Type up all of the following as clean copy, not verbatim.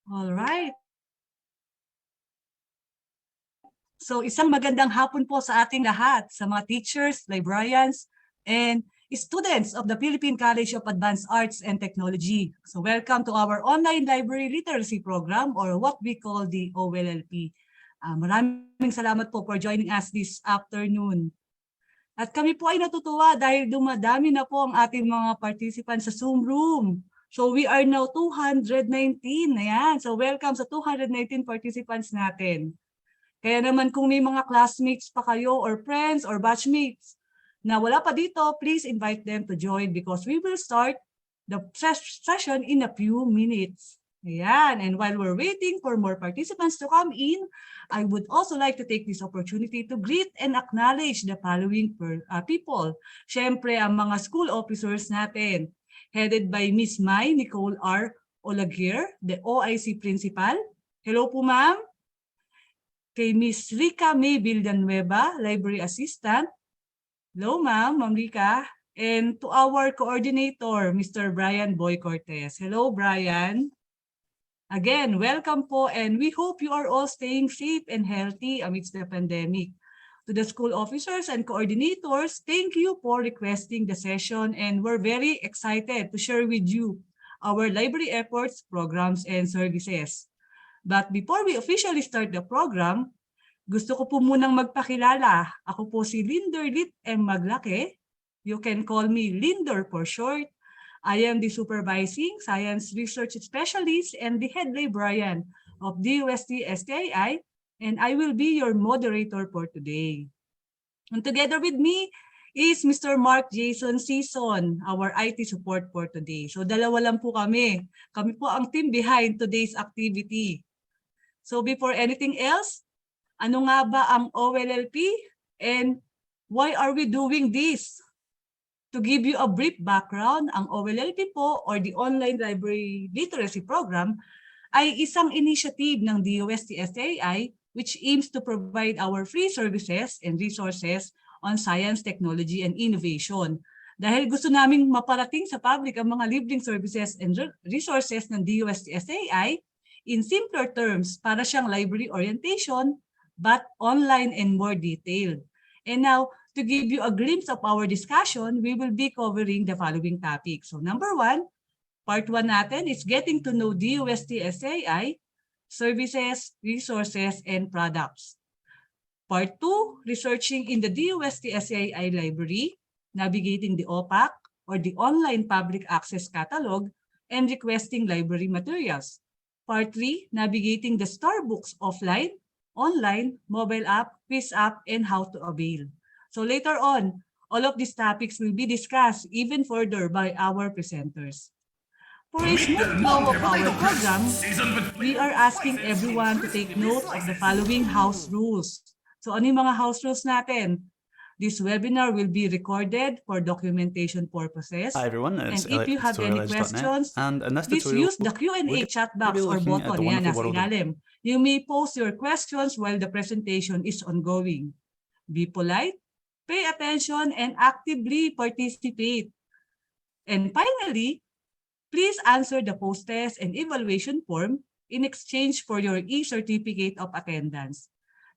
All right. So isang magandang hapon po sa ating lahat, sa mga teachers, librarians, and students of the Philippine College of Advanced Arts and Technology. So welcome to our online library literacy program or what we call the OLLP. Maraming salamat po for joining us this afternoon. At kami po ay natutuwa dahil dumadami na po ang ating mga participants sa Zoom room. So we are now 219. Ayan. So welcome sa 219 participants natin. Kaya naman kung may mga classmates pa kayo or friends or batchmates na wala pa dito, please invite them to join because we will start the session in a few minutes. Ayan. And while we're waiting for more participants to come in, I would also like to take this opportunity to greet and acknowledge the following people. Siyempre, ang mga school officers natin, headed by Miss Mai Nicole R. Olaguer, the OIC Principal. Hello po, ma'am. Kay Miss Rica May Villanueva, Library Assistant. Hello, ma'am, Ma'am Rica. And to our coordinator, Mr. Brian Boy Cortez. Hello, Brian. Again, welcome po, and we hope you are all staying safe and healthy amidst the pandemic. To the school officers and coordinators, thank you for requesting the session, and we're very excited to share with you our library efforts, programs, and services. But before we officially start the program, gusto ko po munang magpakilala. Ako po si Linderlit M. Maglake. You can call me Linder for short. I am the Supervising Science Research Specialist and the Head Librarian of DOST-STII, and I will be your moderator for today. And together with me is Mr. Mark Jason Season, our IT support for today. So dalawa lang po kami. Kami po ang team behind today's activity. So before anything else, ano nga ba ang OLLP and why are we doing this? To give you a brief background, ang OLLP po or the Online Library Literacy Program ay isang initiative ng DOST-STII which aims to provide our free services and resources on science, technology, and innovation. Dahil gusto naming maparating sa public ang mga libreng services and resources ng DOST-STII in simpler terms para siyang library orientation but online and more detailed. And now, to give you a glimpse of our discussion, we will be covering the following topics. So number one, part 1 natin is getting to know DOST-STII, services, resources, and products. Part 2, researching in the DOST-STII library, navigating the OPAC or the Online Public Access Catalog, and requesting library materials. Part 3, navigating the STAR books offline, online, mobile app, quiz app, and how to avail. So later on, all of these topics will be discussed even further by our presenters. For a smooth flow of our program, we are asking everyone to take note of the following house rules. So ano yung mga house rules natin? This webinar will be recorded for documentation purposes. Hi everyone, and if you have any questions, please use the Q&A chat box or button yan nasa ilalim. You may post your questions while the presentation is ongoing. Be polite, pay attention, and actively participate. And finally, please answer the post-test and evaluation form in exchange for your e-certificate of attendance.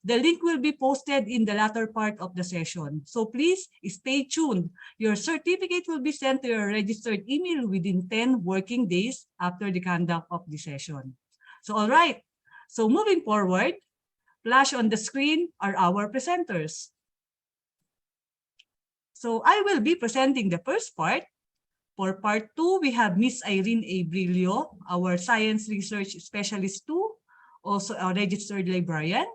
The link will be posted in the latter part of the session. So please stay tuned. Your certificate will be sent to your registered email within 10 working days after the conduct of the session. So all right. So moving forward, flash on the screen are our presenters. So I will be presenting the first part. For part 2, we have Miss Irene Abrilio, our Science Research Specialist 2, also a registered librarian.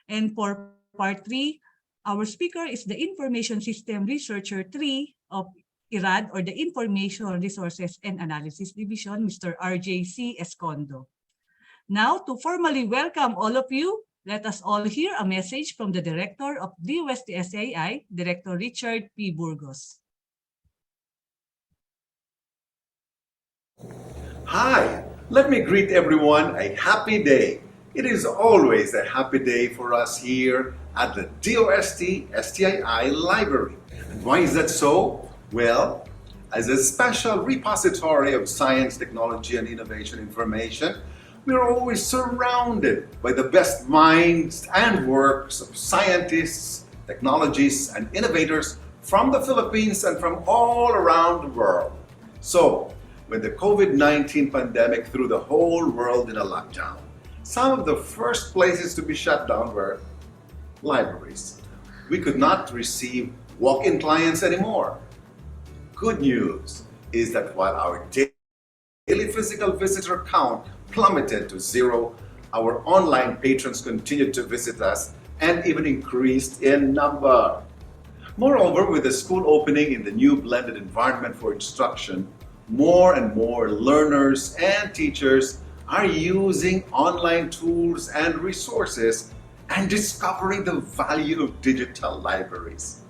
And for part 3, our speaker is the Information System Researcher 3 of IRAD or the Information Resources and Analysis Division, Mr. RJC Escondo. Now, to formally welcome all of you, let us all hear a message from the Director of DOST-STII, Director Richard P. Burgos. Hi, let me greet everyone a happy day. It is always a happy day for us here at the DOST-STII Library. And why is that so? Well, as a special repository of science, technology, and innovation information, We're always surrounded by the best minds and works of scientists, technologists, and innovators from the Philippines and from all around the world. So, when the COVID 19 pandemic threw the whole world in a lockdown, some of the first places to be shut down were libraries. We could not receive walk in clients anymore. Good news is that while our daily physical visitor count plummeted to zero, our online patrons continued to visit us and even increased in number. Moreover, with the school opening in the new blended environment for instruction, more and more learners and teachers are using online tools and resources and discovering the value of digital libraries.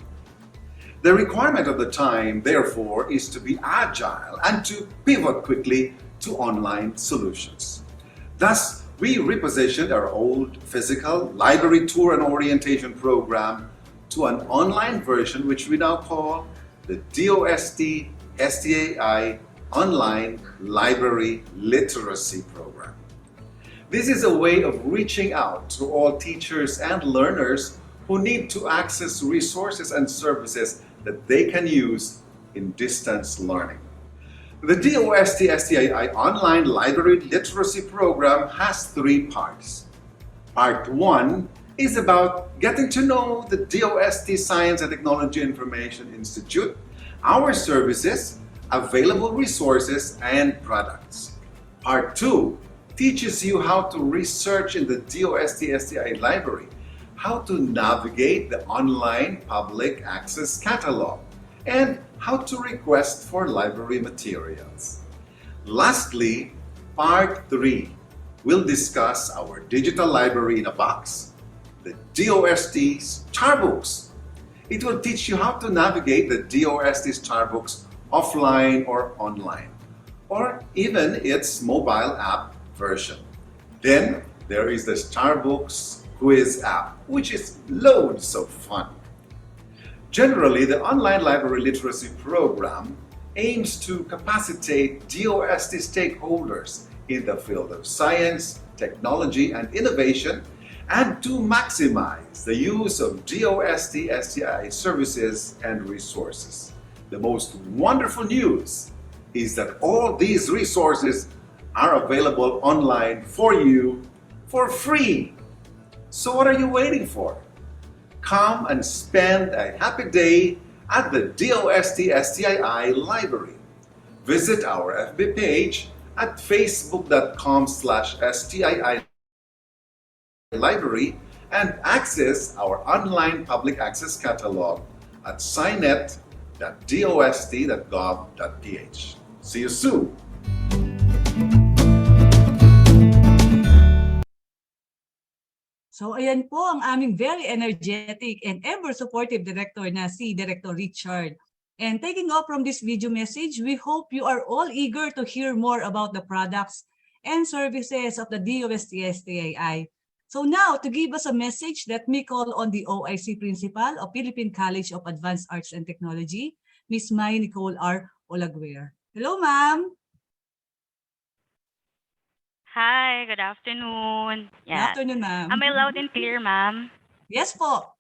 The requirement of the time, therefore, is to be agile and to pivot quickly to online solutions. Thus, we repositioned our old physical library tour and orientation program to an online version, which we now call the DOST-STII Online Library Literacy Program. This is a way of reaching out to all teachers and learners who need to access resources and services that they can use in distance learning. The DOST-STII Online Library Literacy Program has three parts. Part 1 is about getting to know the DOST Science and Technology Information Institute, our services, available resources, and products. Part 2 teaches you how to research in the DOST-STI library, how to navigate the online public access catalog, and how to request for library materials. Lastly, Part 3 will discuss our digital library in a box, the DOST Starbooks. It will teach you how to navigate the DOST Starbooks offline or online, or even its mobile app version. Then there is the Starbooks quiz app, which is loads of fun. Generally, the online library literacy program aims to capacitate DOST stakeholders in the field of science, technology, and innovation, and to maximize the use of DOST-STI services and resources. The most wonderful news is that all these resources are available online for you for free. So what are you waiting for? Come and spend a happy day at the DOST-STII library. Visit our FB page at facebook.com/STII library and access our online public access catalog at scinet.dost.gov.ph. See you soon! So ayan po ang aming very energetic and ever supportive director na si Director Richard. And taking off from this video message, we hope you are all eager to hear more about the products and services of the DOST-STII. So now, to give us a message, let me call on the OIC Principal of Philippine College of Advanced Arts and Technology, Ms. May Nicole R. Olaguer. Hello, ma'am. Hi, good afternoon. Good Yeah. afternoon, ma'am. Am I loud and clear, ma'am? Yes po.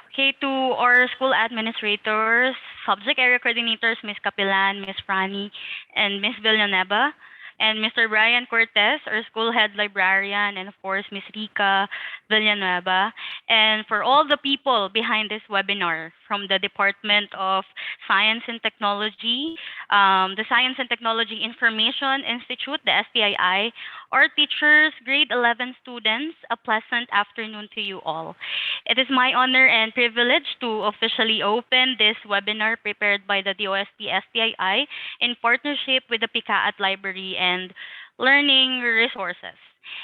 Okay, to our school administrators, subject area coordinators, Miss Capilan, Miss Franny, and Miss Villanueva, and Mr. Brian Cortez, our school head librarian, and of course, Miss Rica Villanueva, and for all the people behind this webinar from the Department of Science and Technology, the Science and Technology Information Institute, the STII, our teachers, grade 11 students, a pleasant afternoon to you all. It is my honor and privilege to officially open this webinar prepared by the DOST-STII in partnership with the PICAAT Library and Learning Resources.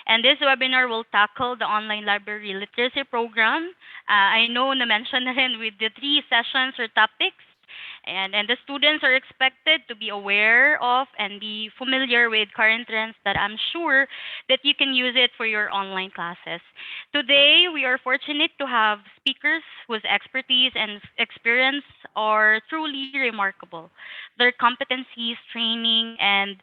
And this webinar will tackle the online library literacy program. I know na-mention na rin with the 3 sessions or topics. And the students are expected to be aware of and be familiar with current trends that I'm sure that you can use it for your online classes. Today, we are fortunate to have speakers whose expertise and experience are truly remarkable. Their competencies, training, and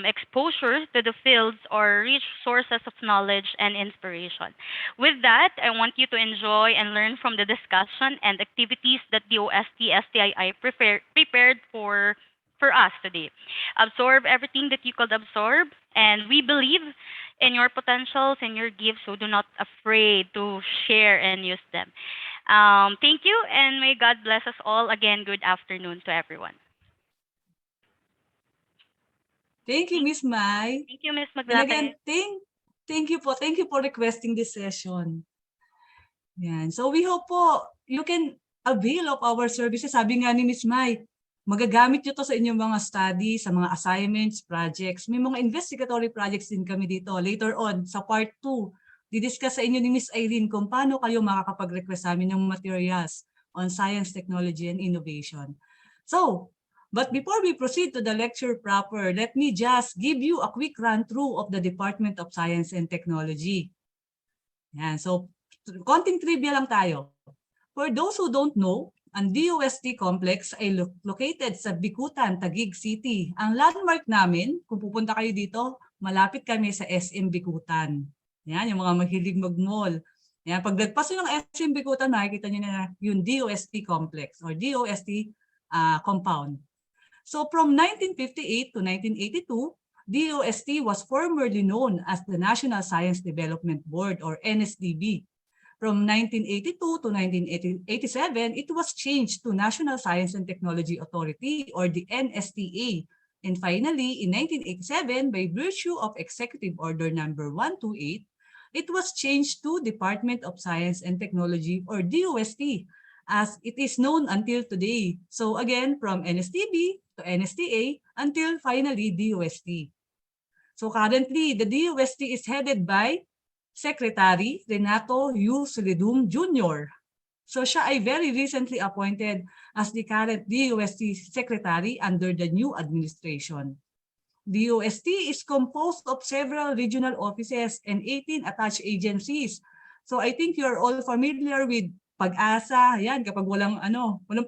exposure to the fields or rich sources of knowledge and inspiration. With that, I want you to enjoy and learn from the discussion and activities that the DOST-STII prepared for us today. Absorb everything that you could absorb, and we believe in your potentials and your gifts, so do not afraid to share and use them. Thank you, and may God bless us all. Again, good afternoon to everyone. Thank you, Miss Mai. Thank you, Ms. And Maglake. again, thank you for requesting this session. Yan. So we hope po you can avail of our services. Sabi nga ni Miss Mai, magagamit nyo to sa inyong mga studies, sa mga assignments, projects. May mga investigatory projects din kami dito. Later on, sa part 2, didiscuss sa inyo ni Miss Irene kung paano kayo makakapag-request sa amin ng materials on science, technology, and innovation. So, but before we proceed to the lecture proper, let me just give you a quick run-through of the Department of Science and Technology. Yan. So, konting trivia lang tayo. For those who don't know, ang DOST complex ay located sa Bicutan, Taguig City. Ang landmark namin, kung pupunta kayo dito, malapit kami sa SM Bicutan. Yan, yung mga mahilig mag-mall. Yan, pag nagpaso ng SM Bicutan, makikita nyo na yung DOST complex or DOST compound. So from 1958 to 1982, DOST was formerly known as the National Science Development Board or NSDB. From 1982 to 1987, it was changed to National Science and Technology Authority or the NSTA. And finally, in 1987, by virtue of Executive Order number 128, it was changed to Department of Science and Technology or DOST as it is known until today. So again, from NSTB to NSTA until finally DOST. So currently, the DOST is headed by Secretary Renato U. Solidum Jr. So siya ay very recently appointed as the current DOST Secretary under the new administration. DOST is composed of several regional offices and 18 attached agencies. So I think you're all familiar with Pag-asa, ayan, kapag walang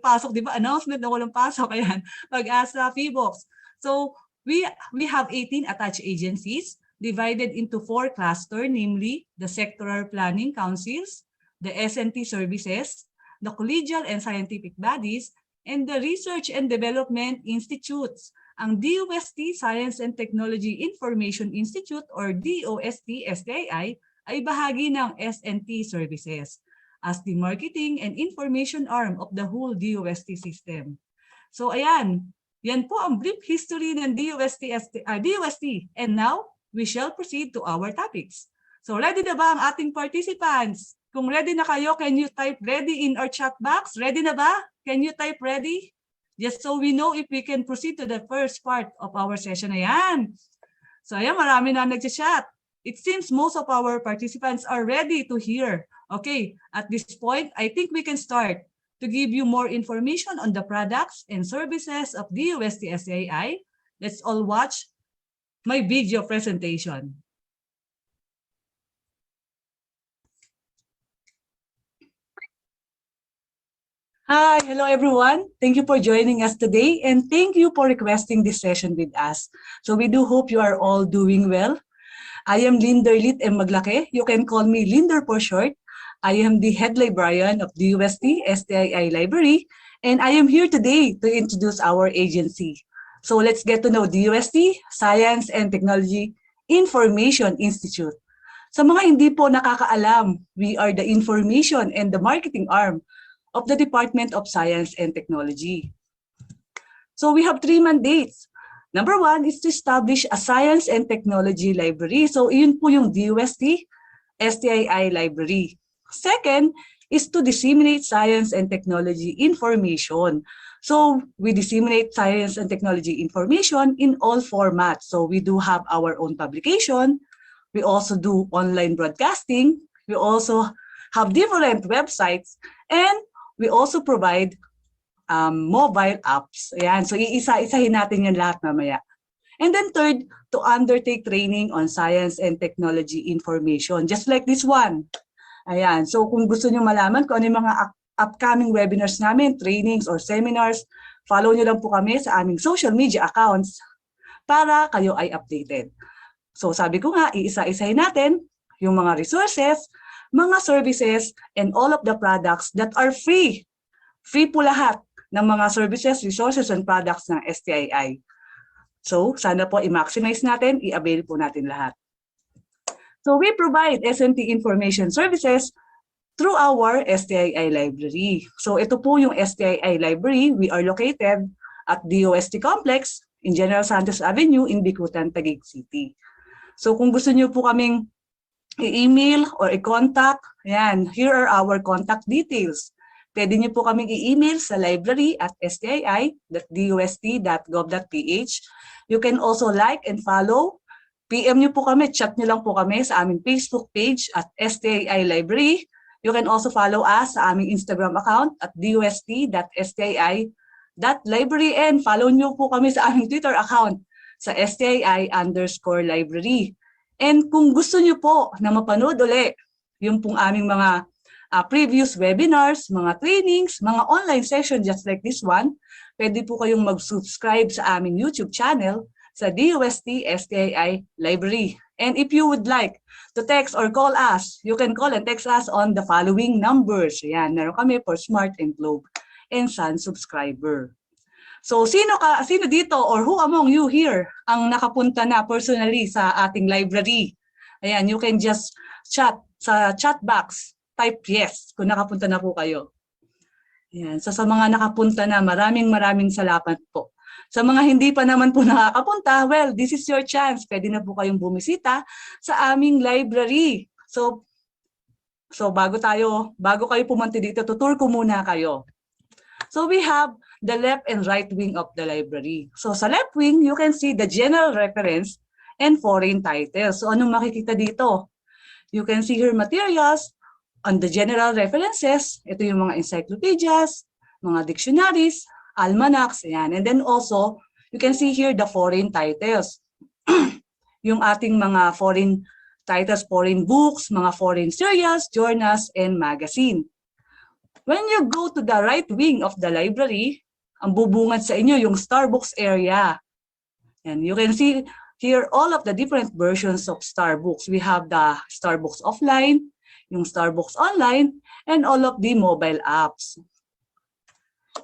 pasok, di ba? Announcement na walang pasok, ayan. Pag-asa, PHIVOX. So we have 18 attached agencies divided into 4 clusters, namely the Sectoral Planning Councils, the S&T Services, the Collegial and Scientific Bodies, and the Research and Development Institutes. Ang DOST Science and Technology Information Institute or DOST-STII ay bahagi ng S&T Services as the marketing and information arm of the whole DOST system. So ayan, yan po ang brief history ng DOST. And now, we shall proceed to our topics. So ready na ba ang ating participants? Kung ready na kayo, can you type ready in our chat box? Ready na ba? Can you type ready? Just so we know if we can proceed to the first part of our session. Ayan. So ayan, marami na nag-chat. It seems most of our participants are ready to hear. Okay, at this point, I think we can start to give you more information on the products and services of DOST-STII. Let's all watch my video presentation. Hi, hello everyone. Thank you for joining us today and thank you for requesting this session with us. So we do hope you are all doing well. I am Linder Lit M. Maglake. You can call me Linder for short. I am the head librarian of DOST-STII Library, and I am here today to introduce our agency. So let's get to know DOST, Science and Technology Information Institute. Sa mga hindi po nakakaalam, we are the information and the marketing arm of the Department of Science and Technology. So we have 3 mandates. Number 1 is to establish a Science and Technology Library. So yun po yung DOST-STII Library. Second is to disseminate science and technology information. So we disseminate science and technology information in all formats. So we do have our own publication. We also do online broadcasting. We also have different websites. And we also provide mobile apps. Ayan. So iisa-isahin natin yan lahat mamaya. And then third, to undertake training on science and technology information. Just like this one. Ayan. So kung gusto nyo malaman kung ano yung mga upcoming webinars namin, trainings or seminars, follow nyo lang po kami sa aming social media accounts para kayo ay updated. So sabi ko nga, iisa-isahin natin yung mga resources, mga services, and all of the products that are free. Free po lahat ng mga services, resources, and products ng STII. So sana po i-maximize natin, i-avail po natin lahat. So we provide SMT information services through our STII library. So ito po yung STII library. We are located at DOST Complex in General Santos Avenue in Bicutan, Taguig City. So kung gusto niyo po kaming i-email or i-contact, ayan, here are our contact details. Pwede niyo po kaming i-email sa library@stii.dost.gov.ph. You can also like and follow. PM niyo po kami, chat niyo lang po kami sa aming Facebook page at STII Library. You can also follow us sa aming Instagram account at dost.stii.library and follow niyo po kami sa aming Twitter account sa STII_library. And kung gusto niyo po na mapanood uli yung pong aming mga previous webinars, mga trainings, mga online sessions just like this one, pwede po kayong mag-subscribe sa aming YouTube channel sa DOST-STII Library. And if you would like to text or call us, you can call and text us on the following numbers. Ayan, meron kami for Smart and Globe and Sun subscriber. So sino dito or who among you here ang nakapunta na personally sa ating library? Ayan, you can just chat sa chat box, type yes kung nakapunta na po kayo. Ayan, so sa mga nakapunta na, maraming salamat po. Sa mga hindi pa naman po nakakapunta, well, this is your chance. Pwede na po kayong bumisita sa aming library. So bago kayo pumunta dito, tutur ko muna kayo. So we have the left and right wing of the library. So sa left wing, you can see the general reference and foreign titles. So anong makikita dito? You can see here materials on the general references. Ito yung mga encyclopedias, mga dictionaries, almanacs, ayan. And then also, you can see here the foreign titles. Yung ating mga foreign titles, foreign books, mga foreign serials, journals, and magazine. When you go to the right wing of the library, ang bubungad sa inyo yung Starbooks area. And you can see here all of the different versions of Starbooks. We have the Starbooks offline, yung Starbooks online, and all of the mobile apps.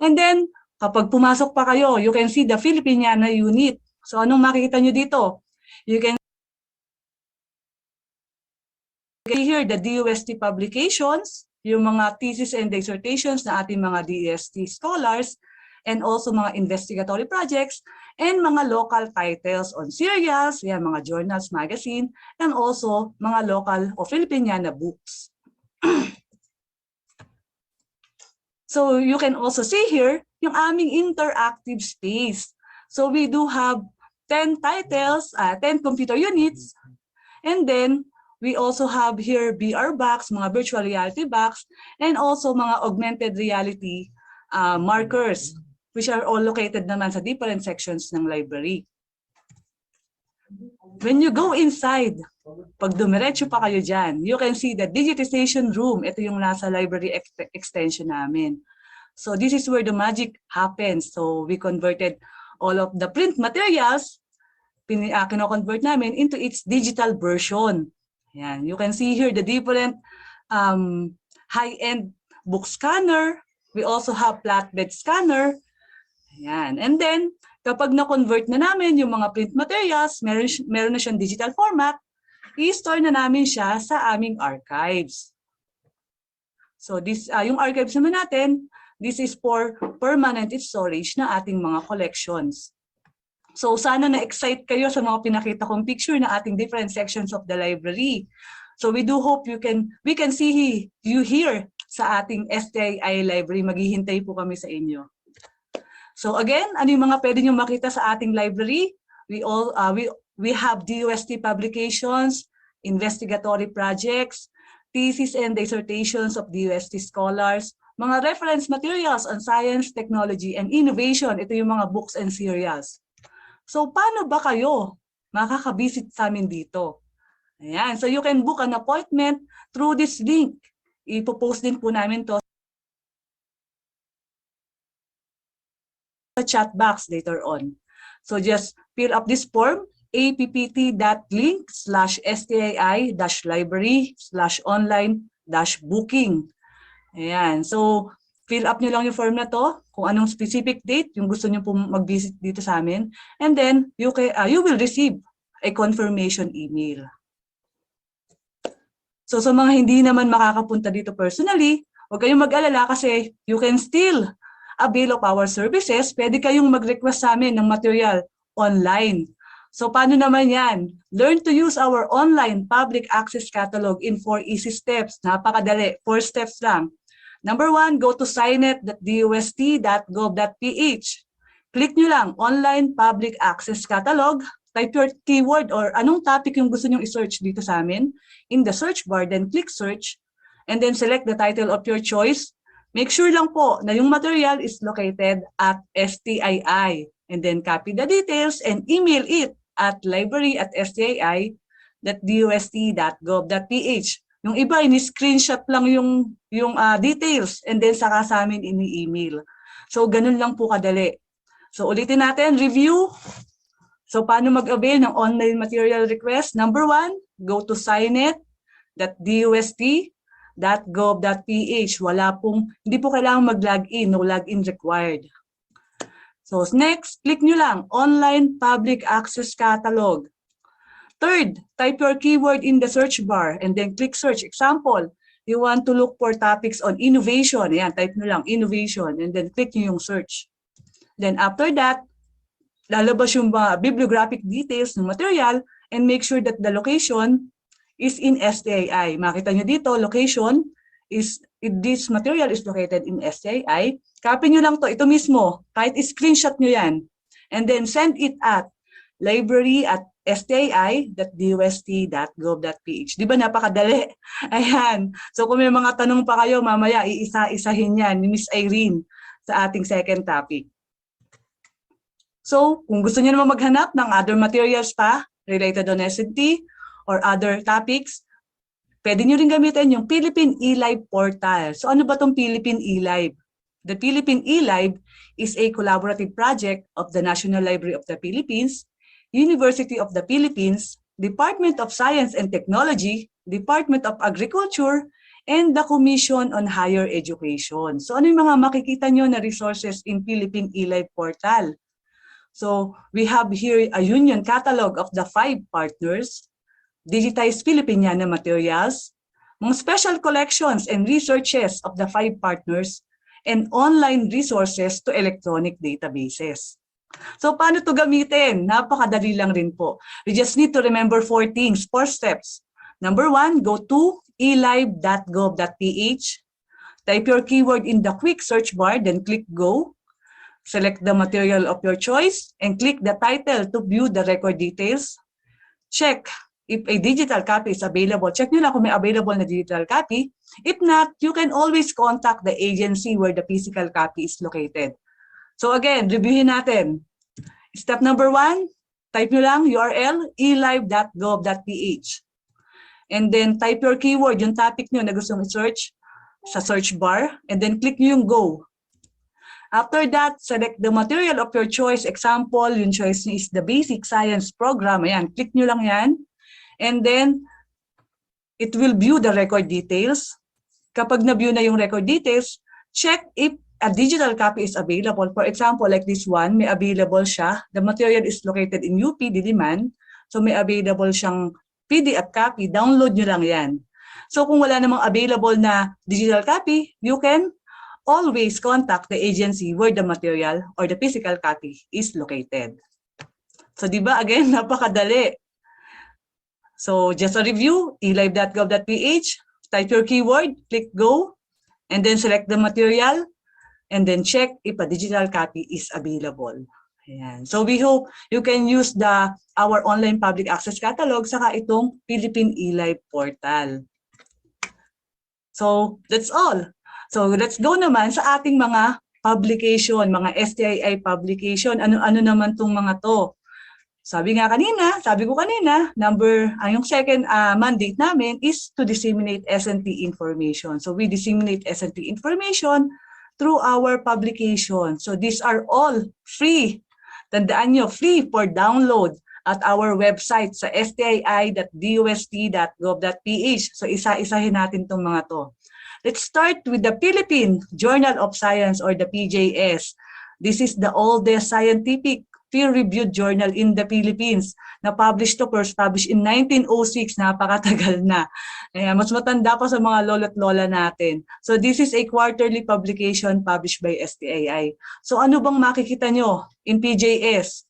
And then, kapag pumasok pa kayo, you can see the Philippine unit. So anong makikita nyo dito? You can see here the DOST publications, yung mga thesis and dissertations na ating mga DOST scholars, and also mga investigatory projects, and mga local titles on serials, yan, mga journals, magazine, and also mga local o Filipiniana books. So you can also see here yung aming interactive space. So we do have 10 titles, 10 computer units, and then we also have here VR box, mga virtual reality box, and also mga augmented reality markers, which are all located naman sa different sections ng library. When you go inside, pag dumiretso pa kayo dyan, you can see the digitization room. Ito yung nasa library extension namin. So this is where the magic happens. So we converted all of the print materials, kino-convert namin into its digital version. Yan. You can see here the different high-end book scanner. We also have flatbed scanner. Yan. And then, kapag na-convert na namin yung mga print materials, meron na siyang digital format, i-store na namin siya sa aming archives. So this, yung archives naman natin, this is for permanent storage na ating mga collections. So sana na-excite kayo sa mga pinakita kong picture na ating different sections of the library. So we do hope we can see you here sa ating STII library. Maghihintay po kami sa inyo. So again, ano yung mga pwede nyo makita sa ating library? We have DOST publications, investigatory projects, thesis and dissertations of DOST scholars, mga reference materials on science, technology, and innovation. Ito yung mga books and serials. So paano ba kayo makakabisit sa amin dito? Ayan. So you can book an appointment through this link. Ipopost din po namin to sa chat box later on. So just fill up this form, appt.link/stii-library/online-booking. Ayan. So, fill up nyo lang yung form na to, kung anong specific date yung gusto nyo pong mag-visit dito sa amin. And then, you will receive a confirmation email. So, sa mga hindi naman makakapunta dito personally, huwag kayong mag-alala kasi you can still avail of our services. Pwede kayong mag-request sa amin ng material online. So, paano naman yan? Learn to use our online public access catalog in 4 easy steps. Napakadali. 4 steps lang. Number 1, go to signet.dost.gov.ph. Click nyo lang, online public access catalog. Type your keyword or anong topic yung gusto nyong i-search dito sa amin. In the search bar, then click search. And then select the title of your choice. Make sure lang po na yung material is located at STII. And then copy the details and email it at library@stii.dost.gov.ph. Yung iba, ini-screenshot lang yung details and then saka sa amin ini-email. So, ganun lang po kadali. So, ulitin natin, review. So, paano mag-avail ng online material request? Number 1, go to signet.dost.gov.ph. Hindi po kailangan mag-login, no login required. So, next, click nyo lang, online public access catalog. Third, type your keyword in the search bar and then click search. Example, you want to look for topics on innovation. Ayan, type nyo lang, innovation, and then click nyo yung search. Then after that, lalabas yung bibliographic details ng material and make sure that the location is in STII. Makita nyo dito, location is, this material is located in STII. Copy nyo lang to, ito mismo, kahit screenshot nyo yan. And then send it at library@stii.dost.gov.ph. Di ba napakadali? Ayan. So kung may mga tanong pa kayo, mamaya iisa-isahin yan ni Miss Irene sa ating second topic. So kung gusto niyo naman maghanap ng other materials pa related on S&T or other topics, pwede nyo rin gamitin yung Philippine eLive portal. So ano ba itong Philippine eLive? The Philippine eLive is a collaborative project of the National Library of the Philippines, University of the Philippines, Department of Science and Technology, Department of Agriculture, and the Commission on Higher Education. So ano yung mga makikita nyo na resources in Philippine eLive portal? So we have here a union catalog of the 5 partners, digitized Filipiniana materials, mga special collections and researches of the 5 partners, and online resources to electronic databases. So paano to gamitin? Napakadali lang rin po. We just need to remember 4 things, 4 steps. Number 1, go to elive.gov.ph. Type your keyword in the quick search bar, then click go. Select the material of your choice and click the title to view the record details. Check if a digital copy is available. Check nyo lang kung may available na digital copy. If not, you can always contact the agency where the physical copy is located. So again, reviewin natin. Step number 1, type nyo lang URL elive.gov.ph. And then type your keyword, yung topic nyo na gusto mong search sa search bar. And then click nyo yung go. After that, select the material of your choice. Example, yung choice nyo is the basic science program. Ayan, click nyo lang yan. And then, it will view the record details. Kapag na-view na yung record details, check if a digital copy is available. For example, like this one, may available siya. The material is located in UP, Diliman. So may available siyang PDF copy. Download nyo lang yan. So kung wala namang available na digital copy, you can always contact the agency where the material or the physical copy is located. So di ba again, napakadali. So just a review, elive.gov.ph, type your keyword, click go, and then select the material, and then check if a digital copy is available. Ayan. So we hope you can use our online public access catalog saka itong Philippine eLive portal. So that's all. So let's go naman sa ating mga publication, mga STII publication. Ano naman tong mga to? Sabi ko kanina, yung second mandate namin is to disseminate S&T information. So we disseminate S&T information through our publication. So these are all free Tandaan nyo, free for download at our website sa stii.dost.gov.ph. So isa-isahin natin itong mga to. Let's start with the Philippine Journal of Science or the PJS. This is the oldest scientific peer-reviewed journal in the Philippines. Na-published to, first published in 1906, napakatagal na. Mas matanda pa sa mga lolo't lola natin. So this is a quarterly publication published by STII. So ano bang makikita nyo in PJS?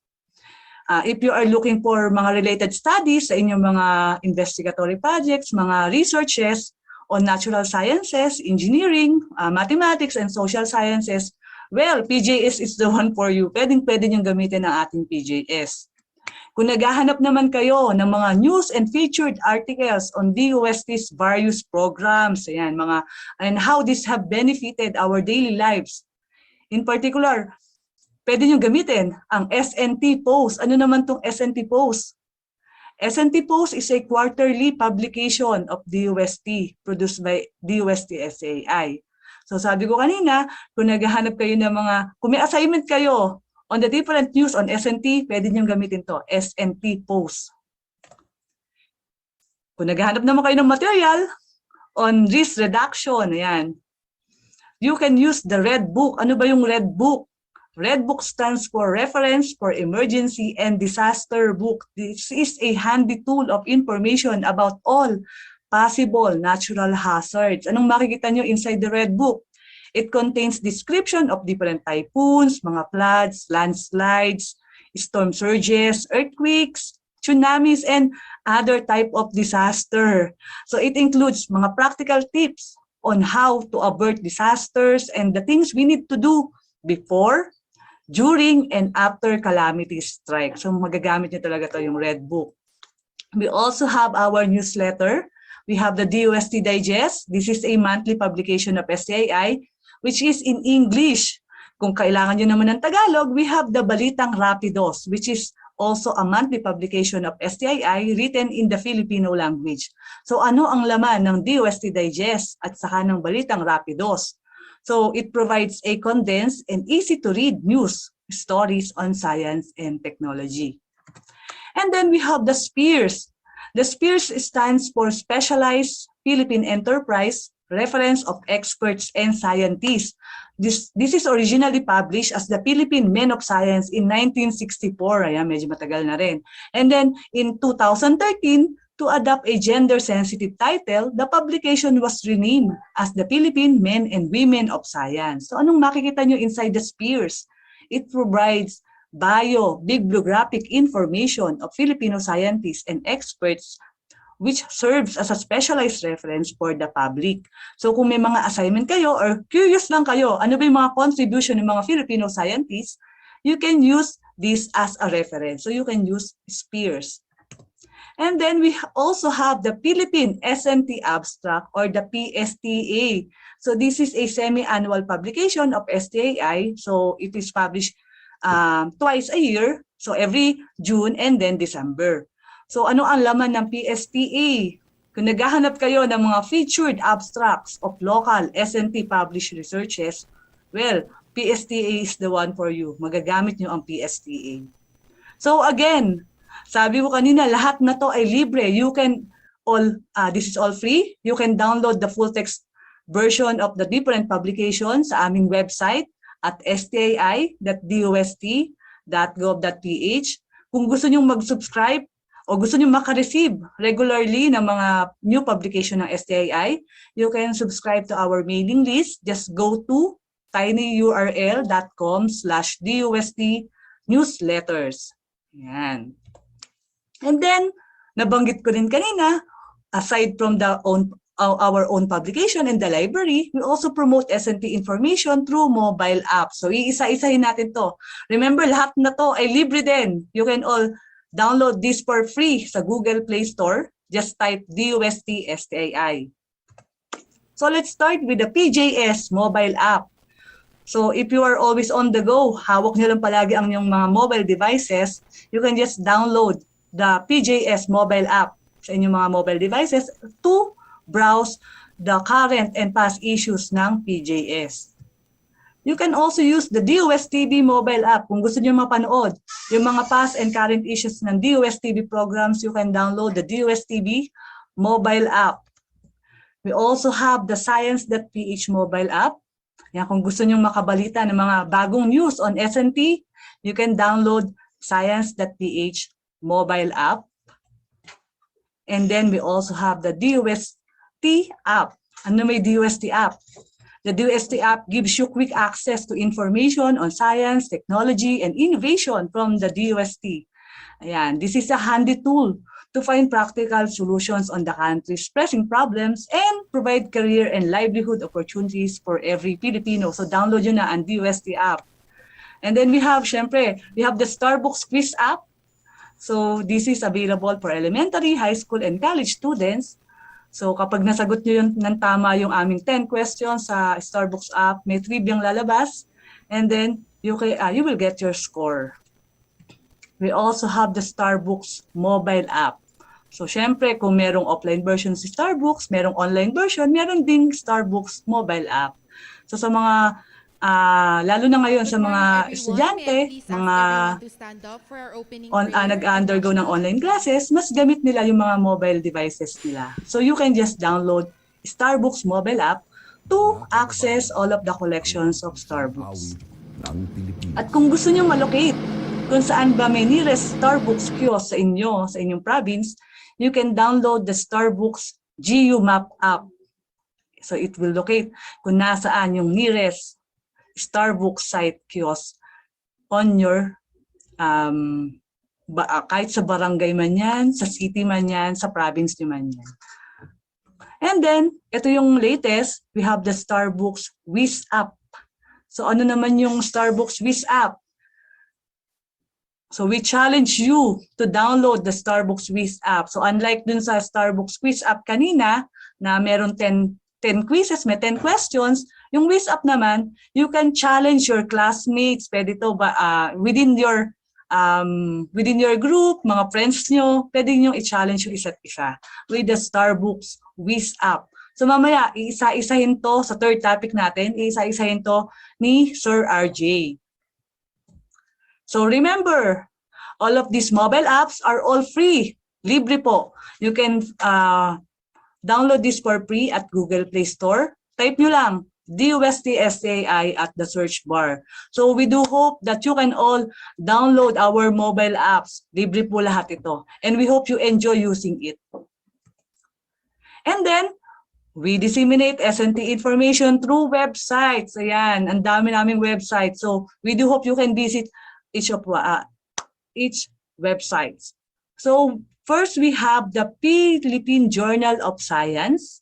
If you are looking for mga related studies sa inyong mga investigatory projects, mga researches on natural sciences, engineering, mathematics, and social sciences, well, PJS is the one for you. Pwedeng-pwede niyong gamitin ang ating PJS. Kung naghahanap naman kayo ng mga news and featured articles on DOST's various programs, ayan, and how this have benefited our daily lives. In particular, pwede nyo gamitin ang SNT Post. Ano naman tong SNT Post? SNT Post is a quarterly publication of DOST produced by DOST-STII. So sabi ko kanina, kung naghahanap kayo ng kung may assignment kayo on the different news on SNT, pwede nyo gamitin to, SNT Post. Kung naghahanap naman kayo ng material on risk reduction, ayan, you can use the Red Book. Ano ba yung Red Book? Red Book stands for Reference for Emergency and Disaster Book. This is a handy tool of information about all possible natural hazards. Anong makikita nyo inside the Red Book? It contains description of different typhoons, mga floods, landslides, storm surges, earthquakes, tsunamis, and other type of disaster. So it includes mga practical tips on how to avert disasters and the things we need to do before, during, and after calamity strike. So magagamit nyo talaga to yung Red Book. We also have our newsletter. We have the DOST Digest. This is a monthly publication of STII, which is in English. Kung kailangan nyo naman ng Tagalog, we have the Balitang Rapidos, which is also a monthly publication of STII written in the Filipino language. So ano ang laman ng DOST Digest at saka ng Balitang Rapidos? So it provides a condensed and easy-to-read news stories on science and technology. And then we have the SPEARS. The SPEARS stands for Specialized Philippine Enterprise, Reference of Experts and Scientists. This is originally published as the Philippine Men of Science in 1964. Ayan, medyo matagal na rin. And then in 2013, to adopt a gender-sensitive title, the publication was renamed as the Philippine Men and Women of Science. So anong makikita nyo inside the SPEARS? It provides bibliographic information of Filipino scientists and experts which serves as a specialized reference for the public. So kung may mga assignment kayo or curious lang kayo, ano ba yung mga contribution ng mga Filipino scientists, you can use this as a reference. So you can use SPEARS. And then we also have the Philippine SNT Abstract or the PSTA. So this is a semi-annual publication of STII. So it is published twice a year. So every June and then December. So ano ang laman ng PSTA? Kung naghahanap kayo ng mga featured abstracts of local SNT published researches, well, PSTA is the one for you. Magagamit nyo ang PSTA. So again, sabi ko kanina, lahat na to ay libre. You can this is all free. You can download the full text version of the different publications sa aming website at stii.dost.gov.ph. Kung gusto nyong mag-subscribe o gusto nyong makareceive regularly ng mga new publication ng STII, you can subscribe to our mailing list. Just go to tinyurl.com/DOST-newsletters. Yan. And then, nabanggit ko rin kanina, aside from our own publication in the library, we also promote SNT information through mobile apps. So, iisa-isahin natin to. Remember, lahat na to ay libre din. You can all download this for free sa Google Play Store. Just type DOST-STII. So, let's start with the PJS mobile app. So, if you are always on the go, hawak nyo lang palagi ang inyong mga mobile devices, you can just download the PJS mobile app sa inyong mga mobile devices to browse the current and past issues ng PJS. You can also use the DOST-STII mobile app. Kung gusto niyo mapanood yung mga past and current issues ng DOST-STII programs, you can download the DOST-STII mobile app. We also have the Science.ph mobile app. Yan, kung gusto niyo makabalita ng mga bagong news on SNT, you can download Science.ph mobile app. And then we also have the DOST app. Ano may DOST app? The DOST app gives you quick access to information on science, technology, and innovation from the DOST. Ayan, this is a handy tool to find practical solutions on the country's pressing problems and provide career and livelihood opportunities for every Filipino. So download yun na ang DOST app. And then we have, syempre, we have the Starbucks quiz app. So this is available for elementary, high school, and college students. So kapag nasagot nyo yun ng tama yung aming 10 questions sa Starbucks app, may trivyang lalabas, and then you will get your score. We also have the Starbucks mobile app. So syempre, kung merong offline version si Starbucks, merong online version, meron ding Starbucks mobile app. So sa mga, lalo na ngayon sa mga estudyante, mga nag-undergo ng online classes, mas gamit nila yung mga mobile devices nila. So you can just download Starbucks mobile app to access all of the collections of Starbucks. At kung gusto nyo malocate kung saan ba may nearest Starbucks kiosk sa inyong province, you can download the Starbucks GU Map app. So it will locate kung nasaan yung nearest Starbucks site kiosk on your, kahit sa barangay man yan, sa city man yan, sa province nyo man yan. And then, ito yung latest, we have the Starbucks Wish app. So ano naman yung Starbucks Wish app? So we challenge you to download the Starbucks Wish app. So unlike dun sa Starbucks Quiz app kanina, na meron 10 quizzes, may 10 questions, yung Wish app naman, you can challenge your classmates, pwede to ba, within your group, mga friends nyo, pwede nyo i-challenge yung isa't isa with the Starbucks Wish app. So mamaya, iisa-isahin to sa third topic natin, iisa-isahin to ni Sir RJ. So remember, all of these mobile apps are all free. Libre po. You can download this for free at Google Play Store. Type nyo lang, DOST-STII at the search bar. So we do hope that you can all download our mobile apps. Libre po lahat ito. And we hope you enjoy using it. And then, we disseminate SNT information through websites. Ayan, ang dami naming websites. So we do hope you can visit each website. So first we have the Philippine Journal of Science.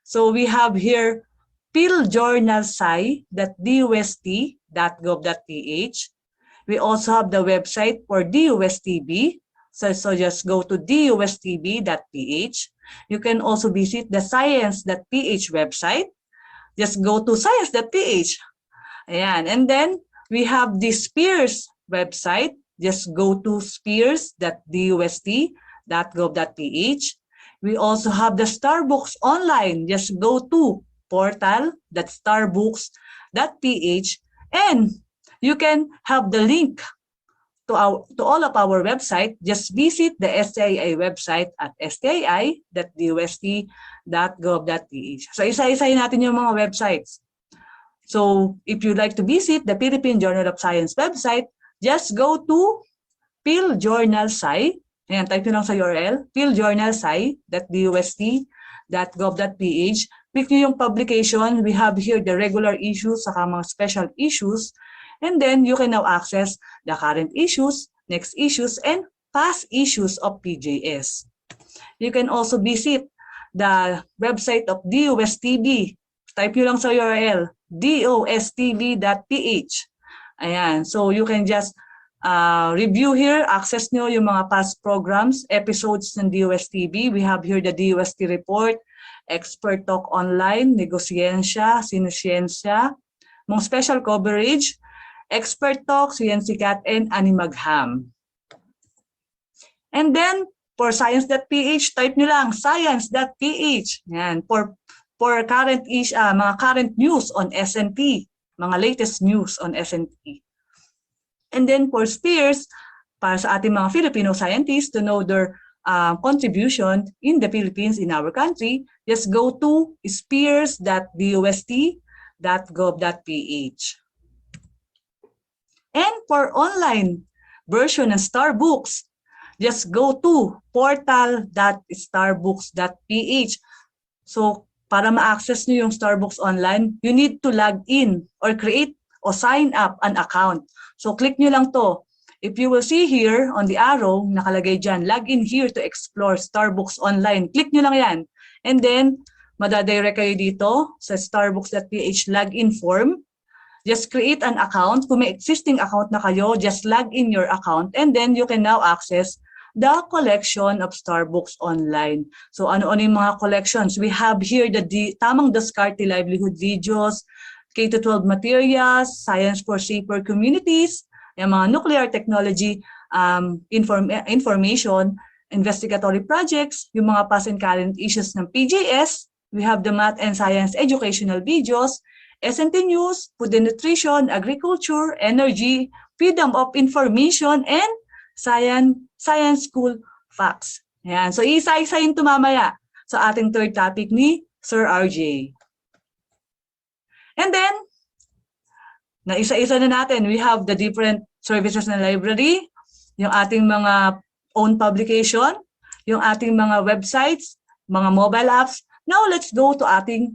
So we have here philjournalsci.dost.gov.ph. We also have the website for DOST-STII. So just go to DOST-STII.ph. You can also visit the Science.ph website. Just go to Science.ph. Ayan. And then we have the Spears website. Just go to spears.dost.gov.ph. We also have the Starbucks online. Just go to portal.starbucks.ph, and you can have the link to all of our website. Just visit the STII website at stii.dost.gov.ph. So isa-isahin natin yung mga websites. So if you'd like to visit the Philippine Journal of Science website, just go to philjournalsci. Ayan, type nyo lang sa URL, philjournalsci.dost.gov.ph. Click nyo yung publication. We have here the regular issues, saka mga special issues. And then you can now access the current issues, next issues, and past issues of PJS. You can also visit the website of DOST-STII. Type nyo lang sa URL, DOST-STII.ph. Ayan, so you can just review here, access nyo yung mga past programs, episodes ng DOST-STII. We have here the DOST report, expert talk online, negosiyensya, sinusyensya, mga special coverage, expert talk, siyensikat, and animagham. And then, for science.ph, type nyo lang, science.ph. Yan, for current mga current news on SNT. mga latest news on SNT. And then for SPEARS, para sa ating mga Filipino scientists to know their contribution in the Philippines, in our country, just go to spears.dost.gov.ph. And for online version ng Starbooks, just go to portal.starbooks.ph. So, para ma-access nyo yung Starbooks online, you need to log in or create or sign up an account. So, click nyo lang to. If you will see here on the arrow, nakalagay dyan, log in here to explore Starbooks online. Click nyo lang yan. And then, madadirect kayo dito sa starbooks.ph login form. Just create an account. Kung may existing account na kayo, just log in your account and then you can now access the collection of Starbooks online. So ano-ano yung mga collections? We have here the tamang diskarte livelihood videos, K-12 materials, science for safer communities, yung mga nuclear technology information, investigatory projects, yung mga past and current issues ng PJS. We have the math and science educational videos, SNT News, Food and Nutrition, Agriculture, Energy, Freedom of Information, and Science School Facts. Ayan. So, isa-isahin ito mamaya sa ating third topic ni Sir RJ. And then, na isa-isa na natin, we have the different services na library, yung ating mga own publication, yung ating mga websites, mga mobile apps. Now, let's go to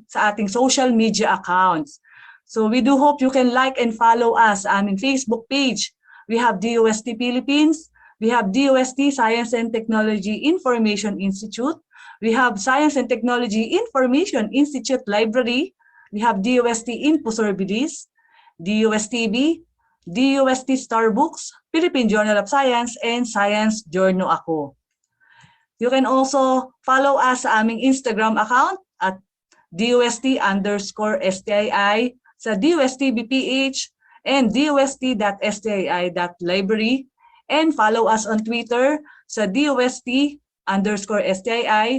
sa ating social media accounts. So, we do hope you can like and follow us sa aming Facebook page. We have DOST Philippines. We have DOST Science and Technology Information Institute. We have Science and Technology Information Institute Library. We have DOST Imposorbilis, DOST-TV, DOST Starbooks, Philippine Journal of Science, and Science Journal Ako. You can also follow us sa aming Instagram account at DOST_STII, sa DOST-BPH, and DOST.STII.library, and follow us on Twitter sa DOST_STII,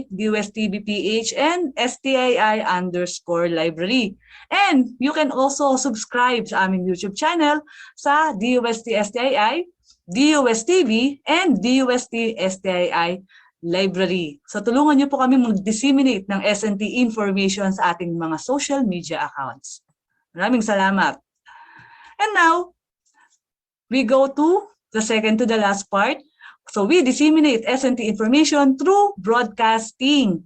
DOST-BPH, and STII_library. And you can also subscribe sa aming YouTube channel sa DOST-STII, DOST-TV, and DOST-STII library. So tulungan niyo po kami mag-disseminate ng SNT information sa ating mga social media accounts. Maraming salamat. And now, we go to the second to the last part. So we disseminate SNT information through broadcasting.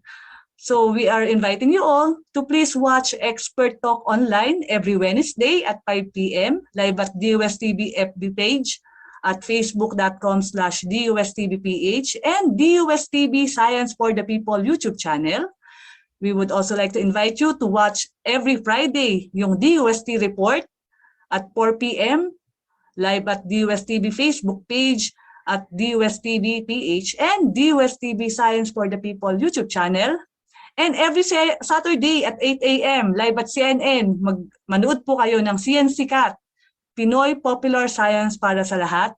So we are inviting you all to please watch Expert Talk online every Wednesday at 5 p.m. live at DOSTV FB page at facebook.com/DOSTVPH and DOSTV Science for the People YouTube channel. We would also like to invite you to watch every Friday yung DOST report at 4 p.m. live at DOSTV Facebook page at DOSTVPH and DOSTV Science for the People YouTube channel. And every Saturday at 8 a.m. live at CNN, manood po kayo ng CNC Cat, Pinoy Popular Science para sa lahat.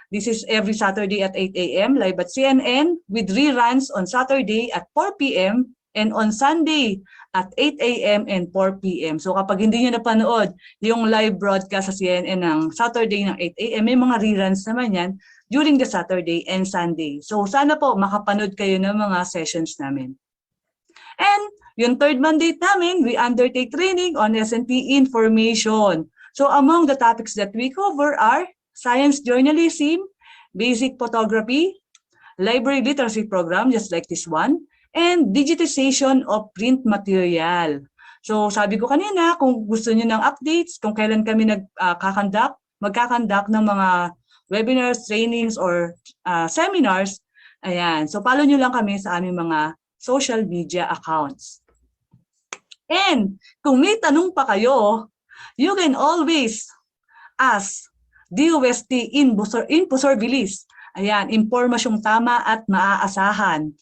This is every Saturday at 8 a.m. live at CNN with reruns on Saturday at 4 p.m. and on Sunday at 8 a.m. and 4 p.m. So kapag hindi nyo napanood yung live broadcast sa CNN ng Saturday ng 8 a.m., may mga reruns naman yan during the Saturday and Sunday. So sana po makapanood kayo ng mga sessions namin. And yung third mandate namin, we undertake training on SNT information. So among the topics that we cover are science journalism, basic photography, library literacy program, just like this one, and digitization of print material. So sabi ko kanina, kung gusto niyo ng updates, kung kailan kami magkakandak ng mga webinars, trainings, or seminars, ayan. So follow niyo lang kami sa aming mga social media accounts. And kung may tanong pa kayo, you can always ask DOST Imposorbilis. Ayan, impormasyong tama at maaasahan.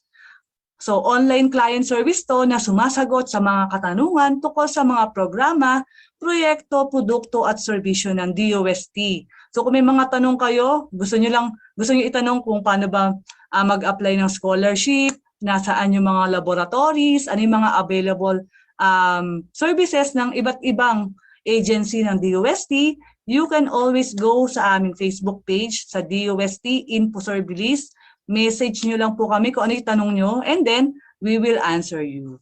So online client service to na sumasagot sa mga katanungan tungkol sa mga programa, proyekto, produkto at serbisyo ng DOST. So kung may mga tanong kayo, gusto niyo itanong kung paano ba mag-apply ng scholarship, nasaan yung mga laboratories, ano yung mga available services ng iba't ibang agency ng DOST, you can always go sa aming Facebook page sa DOST Info Service. Message nyo lang po kami kung ano yung tanong nyo and then we will answer you.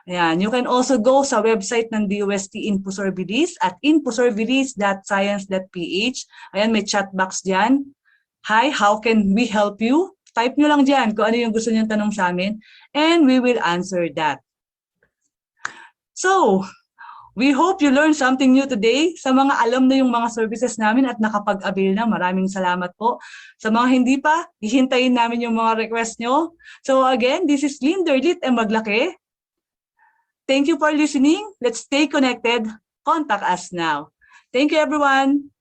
Ayan, you can also go sa website ng DOST Info Service at infoservice.science.ph. Ayan, may chat box dyan. Hi, how can we help you? Type nyo lang dyan kung ano yung gusto nyo tanong sa amin and we will answer that. So, we hope you learned something new today. Sa mga alam na yung mga services namin at nakapag-avail na, maraming salamat po. Sa mga hindi pa, hihintayin namin yung mga request nyo. So again, this is Linder Lit and Maglaki. Thank you for listening. Let's stay connected. Contact us now. Thank you, everyone.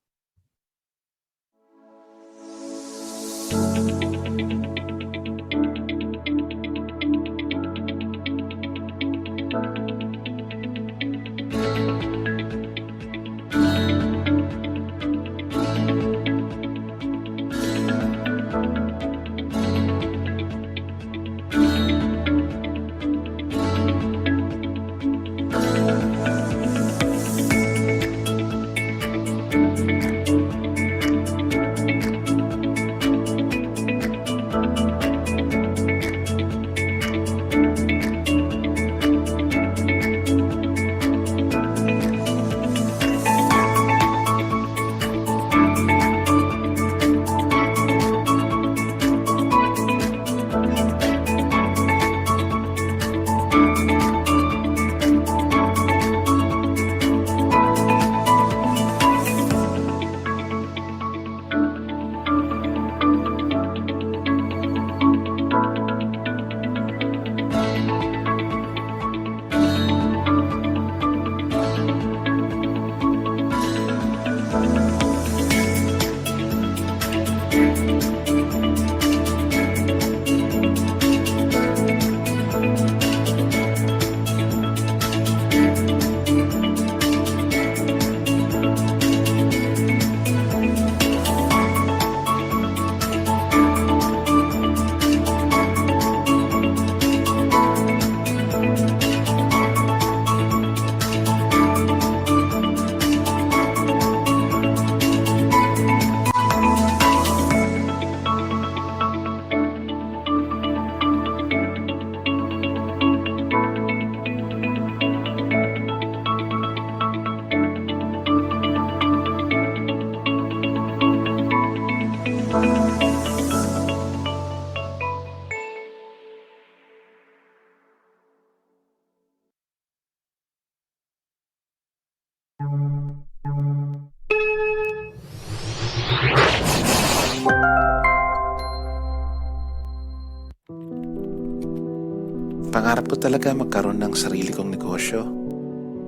Pangarap ko talaga magkaroon ng sarili kong negosyo.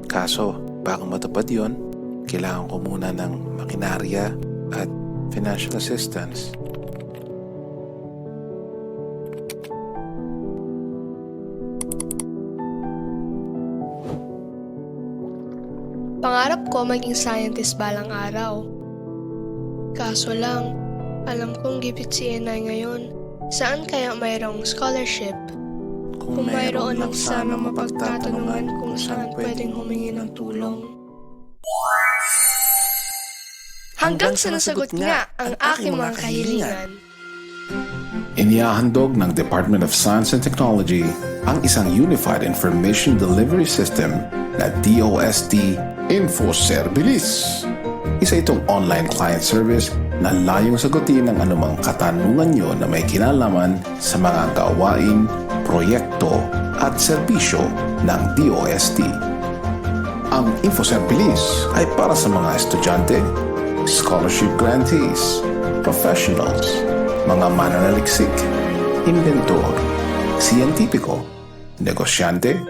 Kaso, bago matupad yon, kailangan ko muna ng makinarya at financial assistance. Pangarap ko maging scientist balang araw. Kaso lang, alam kong gipit si Enay ngayon. Saan kaya mayroong scholarship? Kung mayroon lang sana mapagtatanungan kung saan pwedeng humingi ng tulong. Hanggang sa nasagot nga ang aking mga kahilingan. Inihahandog ng Department of Science and Technology ang isang Unified Information Delivery System na DOST Info Service. Isa itong online client service na layong sagutin ang anumang katanungan nyo na may kinalaman sa mga gawain, proyekto at serbisyo ng DOST. Ang InfoService ay para sa mga estudyante, scholarship grantees, professionals, mga mananaliksik, inventor, siyentipiko, negosyante,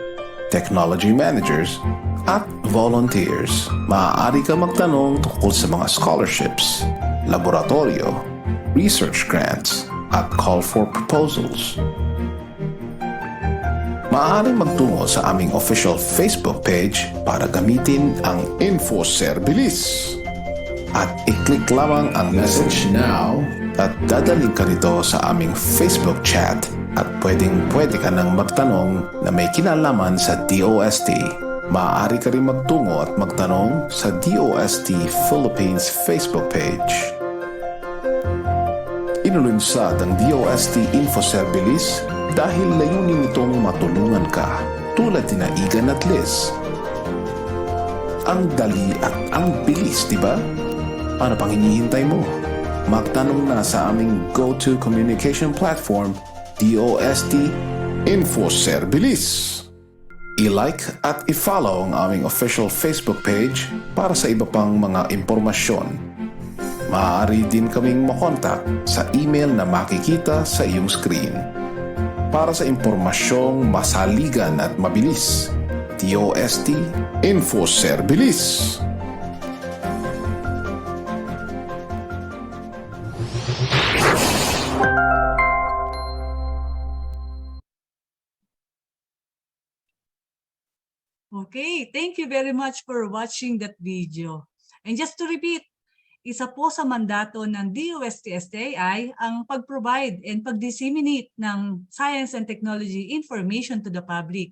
technology managers, at volunteers. Maaari ka magtanong tungkol sa mga scholarships, laboratorio, research grants, at call for proposals. Maaari magtungo sa aming official Facebook page para gamitin ang InfoService. At i-click lamang ang message now at dadaling ka nito sa aming Facebook chat at pwede ka nang magtanong na may kinalaman sa DOST. Maaari ka rin magtungo at magtanong sa DOST Philippines Facebook page. Inulunsad ang DOST Info Service dahil layunin nitong matulungan ka tulad ni Igan at Liz. Ang dali at ang bilis, di ba? Ano pang hinihintay mo? Magtanong na sa aming go-to communication platform, DOST Info Service. I-like at i-follow ang aming official Facebook page para sa iba pang mga impormasyon. Maaari din kaming makontak sa email na makikita sa iyong screen. Para sa impormasyong masaligan at mabilis, DOST Info Service. Okay, thank you very much for watching that video. And just to repeat, isa po sa mandato ng DOST-STII ang pag-provide and pag-disseminate ng science and technology information to the public.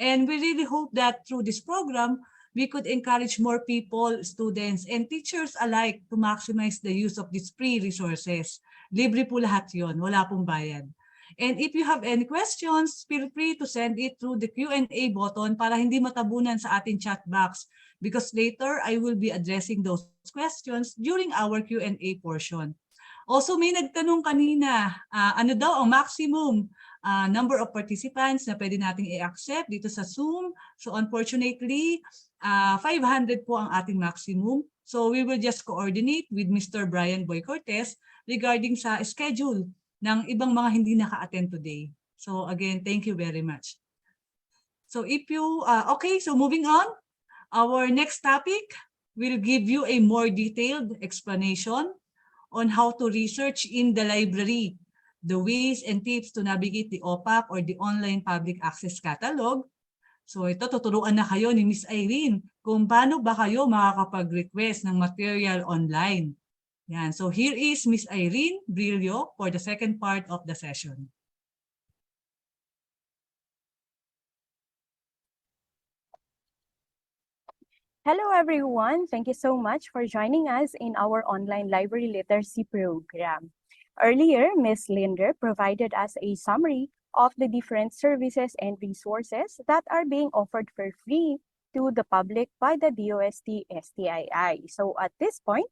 And we really hope that through this program, we could encourage more people, students, and teachers alike to maximize the use of these free resources. Libre po lahat yon, wala pong bayad. And if you have any questions, feel free to send it through the Q&A button para hindi matabunan sa ating chat box, because later I will be addressing those questions during our Q&A portion. Also, may nagtanong kanina, ano daw ang maximum number of participants na pwede nating i-accept dito sa Zoom. So unfortunately, 500 po ang ating maximum. So we will just coordinate with Mr. Brian Boy Cortez regarding sa schedule ng ibang mga hindi naka-attend today. So again, thank you very much. So if you, okay, so moving on, our next topic will give you a more detailed explanation on how to research in the library, the ways and tips to navigate the OPAC or the Online Public Access Catalog. So ito, tuturuan na kayo ni Miss Irene kung paano ba kayo makakapag-request ng material online. Yan. So here is Miss Irene Brillo for the second part of the session. Hello everyone, thank you so much for joining us in our online library literacy program. Earlier, Ms. Linder provided us a summary of the different services and resources that are being offered for free to the public by the DOST-STII. So at this point,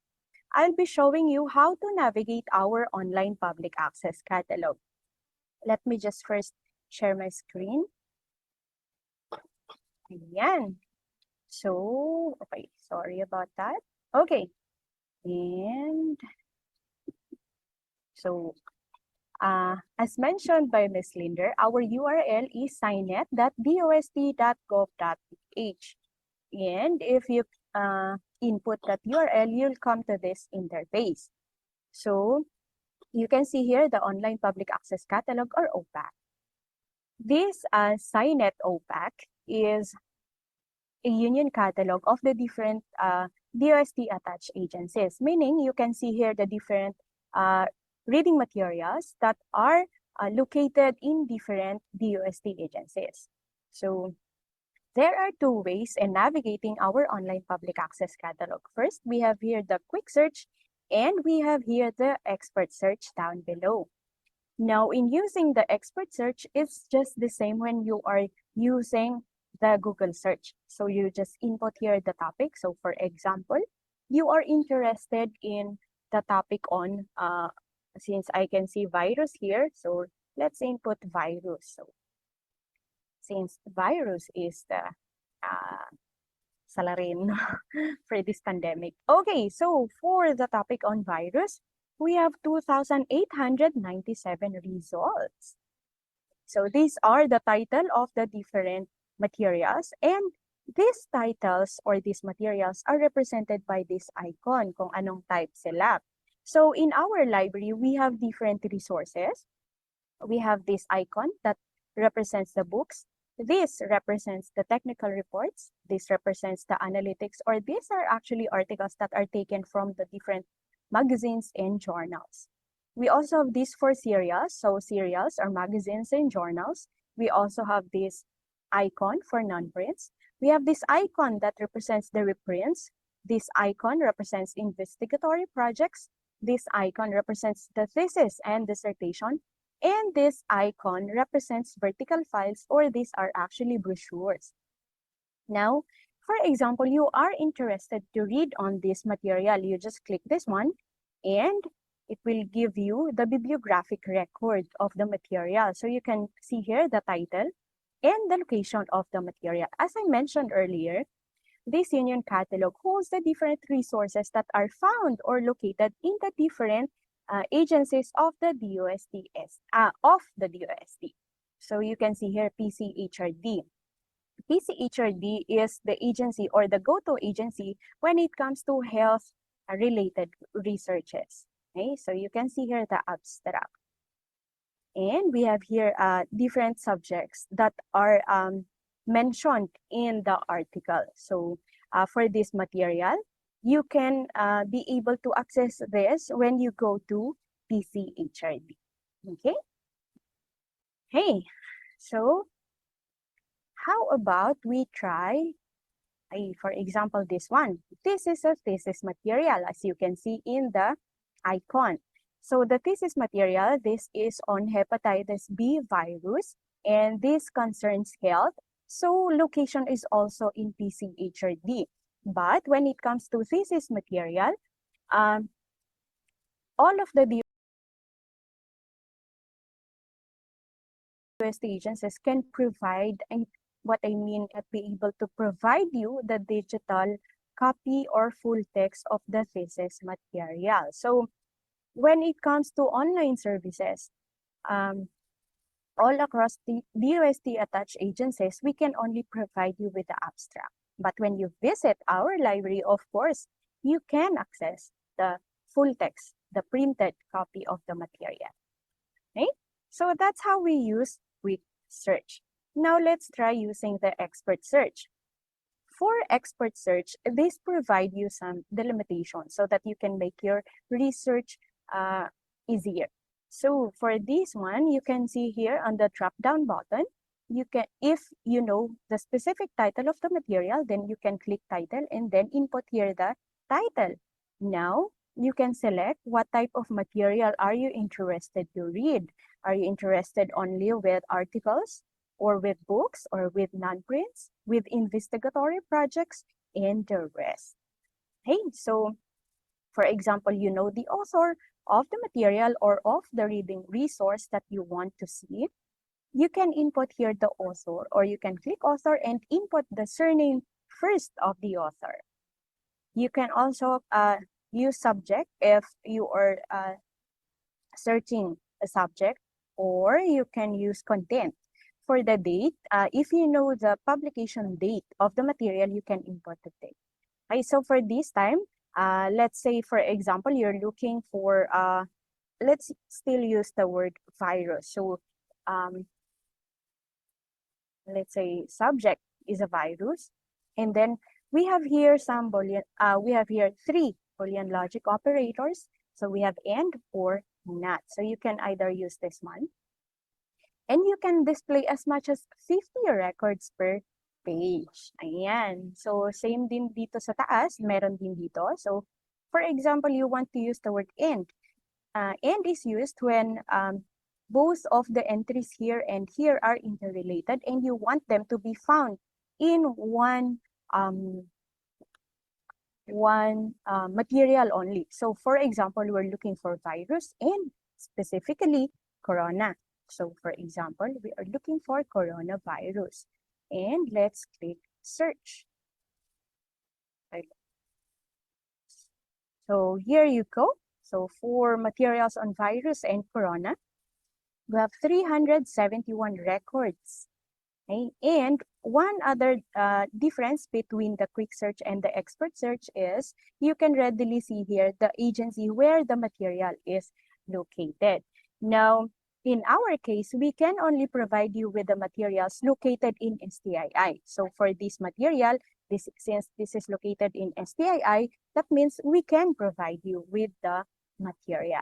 I'll be showing you how to navigate our online public access catalog. Let me just first share my screen. Ayan. So, okay, sorry about that. Okay, and so, as mentioned by Ms. Linder, our URL is signet.dost.gov.ph. And if you input that URL, you'll come to this interface. So, you can see here the Online Public Access Catalog or OPAC. This Signet OPAC is a union catalog of the different DOST-attached agencies, meaning you can see here the different reading materials that are located in different DOST agencies. So there are two ways in navigating our online public access catalog. First, we have here the quick search, and we have here the expert search down below. Now, in using the expert search, it's just the same when you are using the Google search. So you just input here the topic. So for example, you are interested in the topic on, since I can see virus here, so let's input virus. So since virus is the salarin for this pandemic. Okay, so for the topic on virus, we have 2,897 results. So these are the title of the different materials, and these titles or these materials are represented by this icon kung anong type sila. So in our library, we have different resources. We have this icon that represents the books. This represents the technical reports. This represents the analytics, or these are actually articles that are taken from the different magazines and journals. We also have these for serials. So serials are magazines and journals. We also have this icon for non-prints. we have this icon that represents the reprints. This icon represents investigatory projects. This icon represents the thesis and dissertation. And this icon represents vertical files, or these are actually brochures. Now, for example, you are interested to read on this material. You just click this one and it will give you the bibliographic record of the material. So you can see here the title and the location of the material. As I mentioned earlier, this union catalog holds the different resources that are found or located in the different agencies of the DOST. So you can see here PCHRD. PCHRD is the agency or the go-to agency when it comes to health related researches. Okay, so you can see here the abstract. And we have here different subjects that are mentioned in the article. So for this material, you can be able to access this when you go to PCHRD. Okay? Hey, so how about we try, for example, this one. This is a thesis material, as you can see in the icon. So the thesis material, this is on hepatitis B virus, and this concerns health. So location is also in PCHRD. But when it comes to thesis material, all of the DOST agencies can provide, and what I mean at be able to provide you the digital copy or full text of the thesis material. So when it comes to online services, all across the DOST attached agencies, we can only provide you with the abstract. But when you visit our library, of course, you can access the full text, the printed copy of the material. Okay? So that's how we use quick search. Now let's try using the expert search. For expert search, this provide you some delimitation so that you can make your research easier. So for this one, you can see here on the drop-down button, you can, if you know the specific title of the material, then you can click title and then input here the title. Now, you can select what type of material are you interested to read. Are you interested only with articles, or with books, or with non-prints, with investigatory projects, and the rest? Hey, so for example, you know the author of the material or of the reading resource that you want to see. You can input here the author, or you can click author and input the surname first of the author. You can also use subject if you are searching a subject, or you can use content. For the date, if you know the publication date of the material, you can input the date. Okay, so for this time, let's say, for example, you're looking for, let's still use the word virus. So let's say subject is a virus. And then we have here some Boolean, we have here 3 Boolean logic operators. So we have and, or, not. So you can either use this one. And you can display as much as 50 records per page. Ayan. So same din dito sa taas, meron din dito. So for example, you want to use the word and. And is used when both of the entries here and here are interrelated, and you want them to be found in one material only. So for example, we're looking for virus and specifically corona. So for example, we are looking for coronavirus, and let's click search. Okay. So here you go. So for materials on virus and corona, we have 371 records. Okay? And one other difference between the quick search and the expert search is you can readily see here the agency where the material is located. Now, in our case, we can only provide you with the materials located in STII. So for this material, since this is located in STII, that means we can provide you with the material.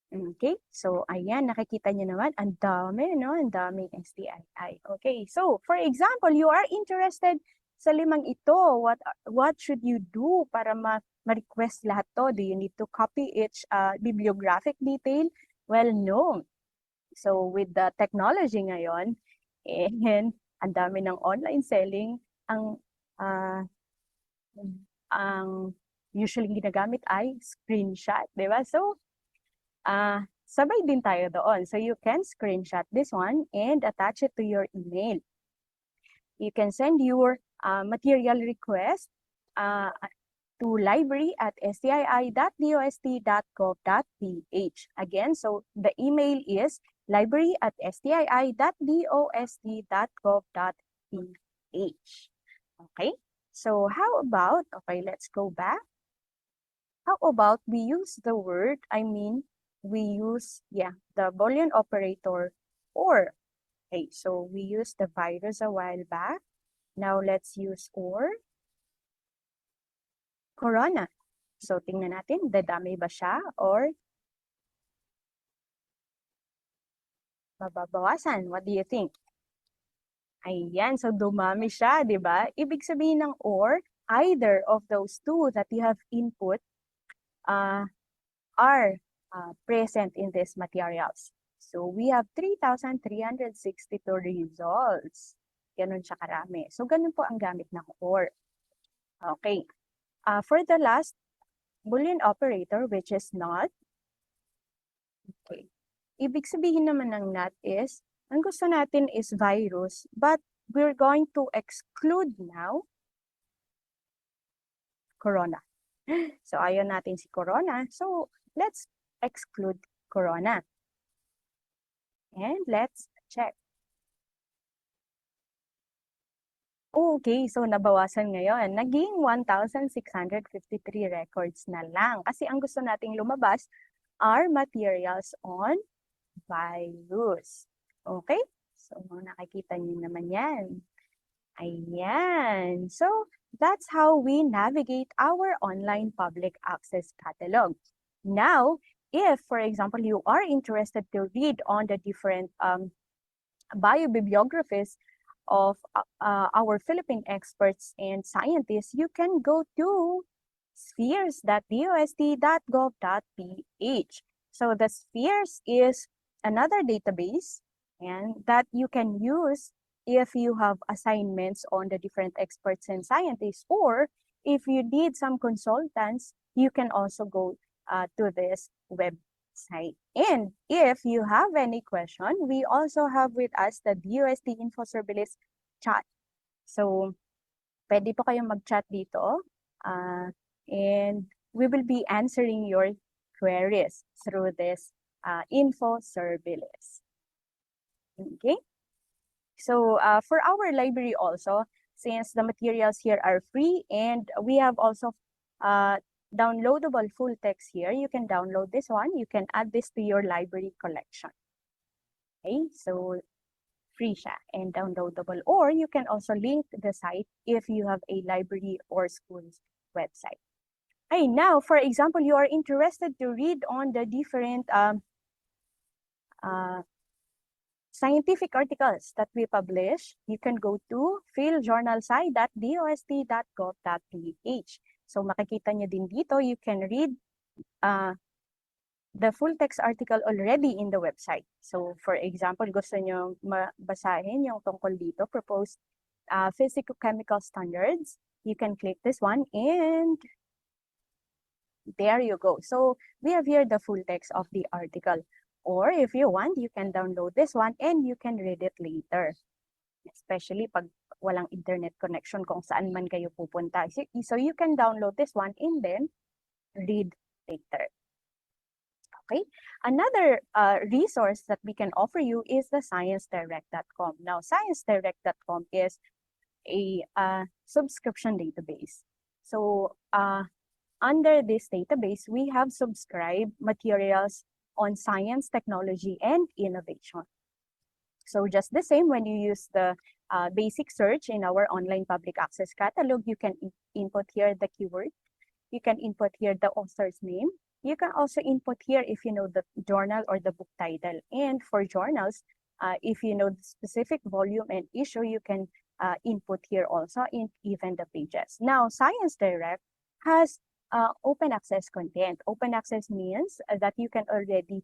Okay, so ayan, nakikita niyo naman, ang dami, no? Ang daming STII. Okay, so for example, you are interested sa limang ito. What should you do para ma-request lahat to? Do you need to copy each bibliographic detail? Well, no. So with the technology ngayon, and ang dami ng online selling, uh, ang usually ginagamit ay screenshot, di ba? So, sabay din tayo doon. So you can screenshot this one and attach it to your email. You can send your material request to library@stii.dost.gov.ph. Again, so the email is library@stii.dost.gov.ph. Okay, so how about, okay, let's go back. How about we use the word, we use, the Boolean operator or, okay, so we used the virus a while back. Now let's use or. Corona. So tingnan natin, dadami ba siya or mababawasan? What do you think? Ayan, so dumami siya, di ba? Ibig sabihin ng or, either of those two that you have input are present in these materials. So we have 3,362 results. Ganun siya karami. So ganun po ang gamit ng or. Okay. For the last Boolean operator, which is not, okay. Ibig sabihin naman ng not is, ang gusto natin is virus, but we're going to exclude now corona. So ayaw natin si corona, so let's exclude corona. And let's check. Okay, so nabawasan ngayon. Naging 1,653 records na lang. Kasi ang gusto nating lumabas are materials on virus. Okay? So, nakikita niyo naman yan. Ayan. So, that's how we navigate our online public access catalog. Now, if, for example, you are interested to read on the different biobibliographies of our Philippine experts and scientists, you can go to spheres.dost.gov.ph. So the Spheres is another database and that you can use if you have assignments on the different experts and scientists, or if you need some consultants, you can also go to this website. And if you have any question, we also have with us the DOST Info Service chat. So, pwede po kayong mag-chat dito. And we will be answering your queries through this info service. Okay? So, for our library also, since the materials here are free and we have also downloadable full text here, you can download this one. You can add this to your library collection. Okay, so free siya and downloadable. Or you can also link the site if you have a library or school's website. Okay, now, for example, you are interested to read on the different scientific articles that we publish. You can go to philjournalsci.dost.gov.ph. So makikita nyo din dito, you can read the full text article already in the website. So for example, gusto nyo mabasahin yung tungkol dito, proposed physicochemical standards, you can click this one and there you go. So we have here the full text of the article. Or if you want, you can download this one and you can read it later. Especially pag walang internet connection kung saan man kayo pupunta. So you can download this one and then read later. Okay. Another resource that we can offer you is the sciencedirect.com. Now, sciencedirect.com is a subscription database. So under this database, we have subscribed materials on science, technology, and innovation. So just the same, when you use the basic search in our online public access catalog, you can input here the keyword. You can input here the author's name. You can also input here if you know the journal or the book title. And for journals, if you know the specific volume and issue, you can input here also, in even the pages. Now, Science Direct has open access content. Open access means that you can already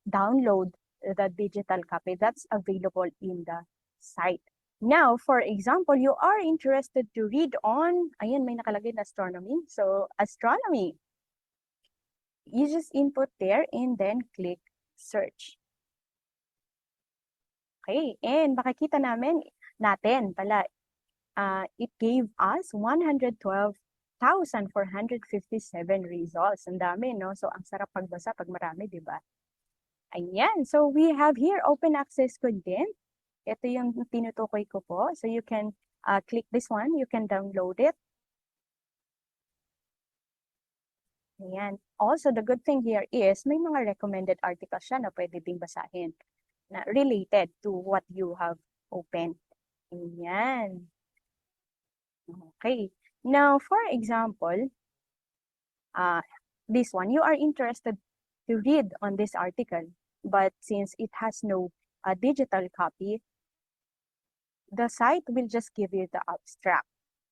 download the digital copy that's available in the site. Now, for example, you are interested to read on, ayan, may nakalagay na astronomy. So, astronomy. You just input there and then click search. Okay, and makikita natin pala, it gave us 112,457 results. Ang dami, no? So, ang sarap pagbasa pag marami, di ba? Ayan, so we have here open access content. Ito yung tinutukoy ko po. So, you can click this one. You can download it. Ayan. Also, the good thing here is may mga recommended articles siya na pwede ding basahin na related to what you have opened. Ayan. Okay. Now, for example, this one, you are interested to read on this article, but since it has no digital copy, the site will just give you the abstract.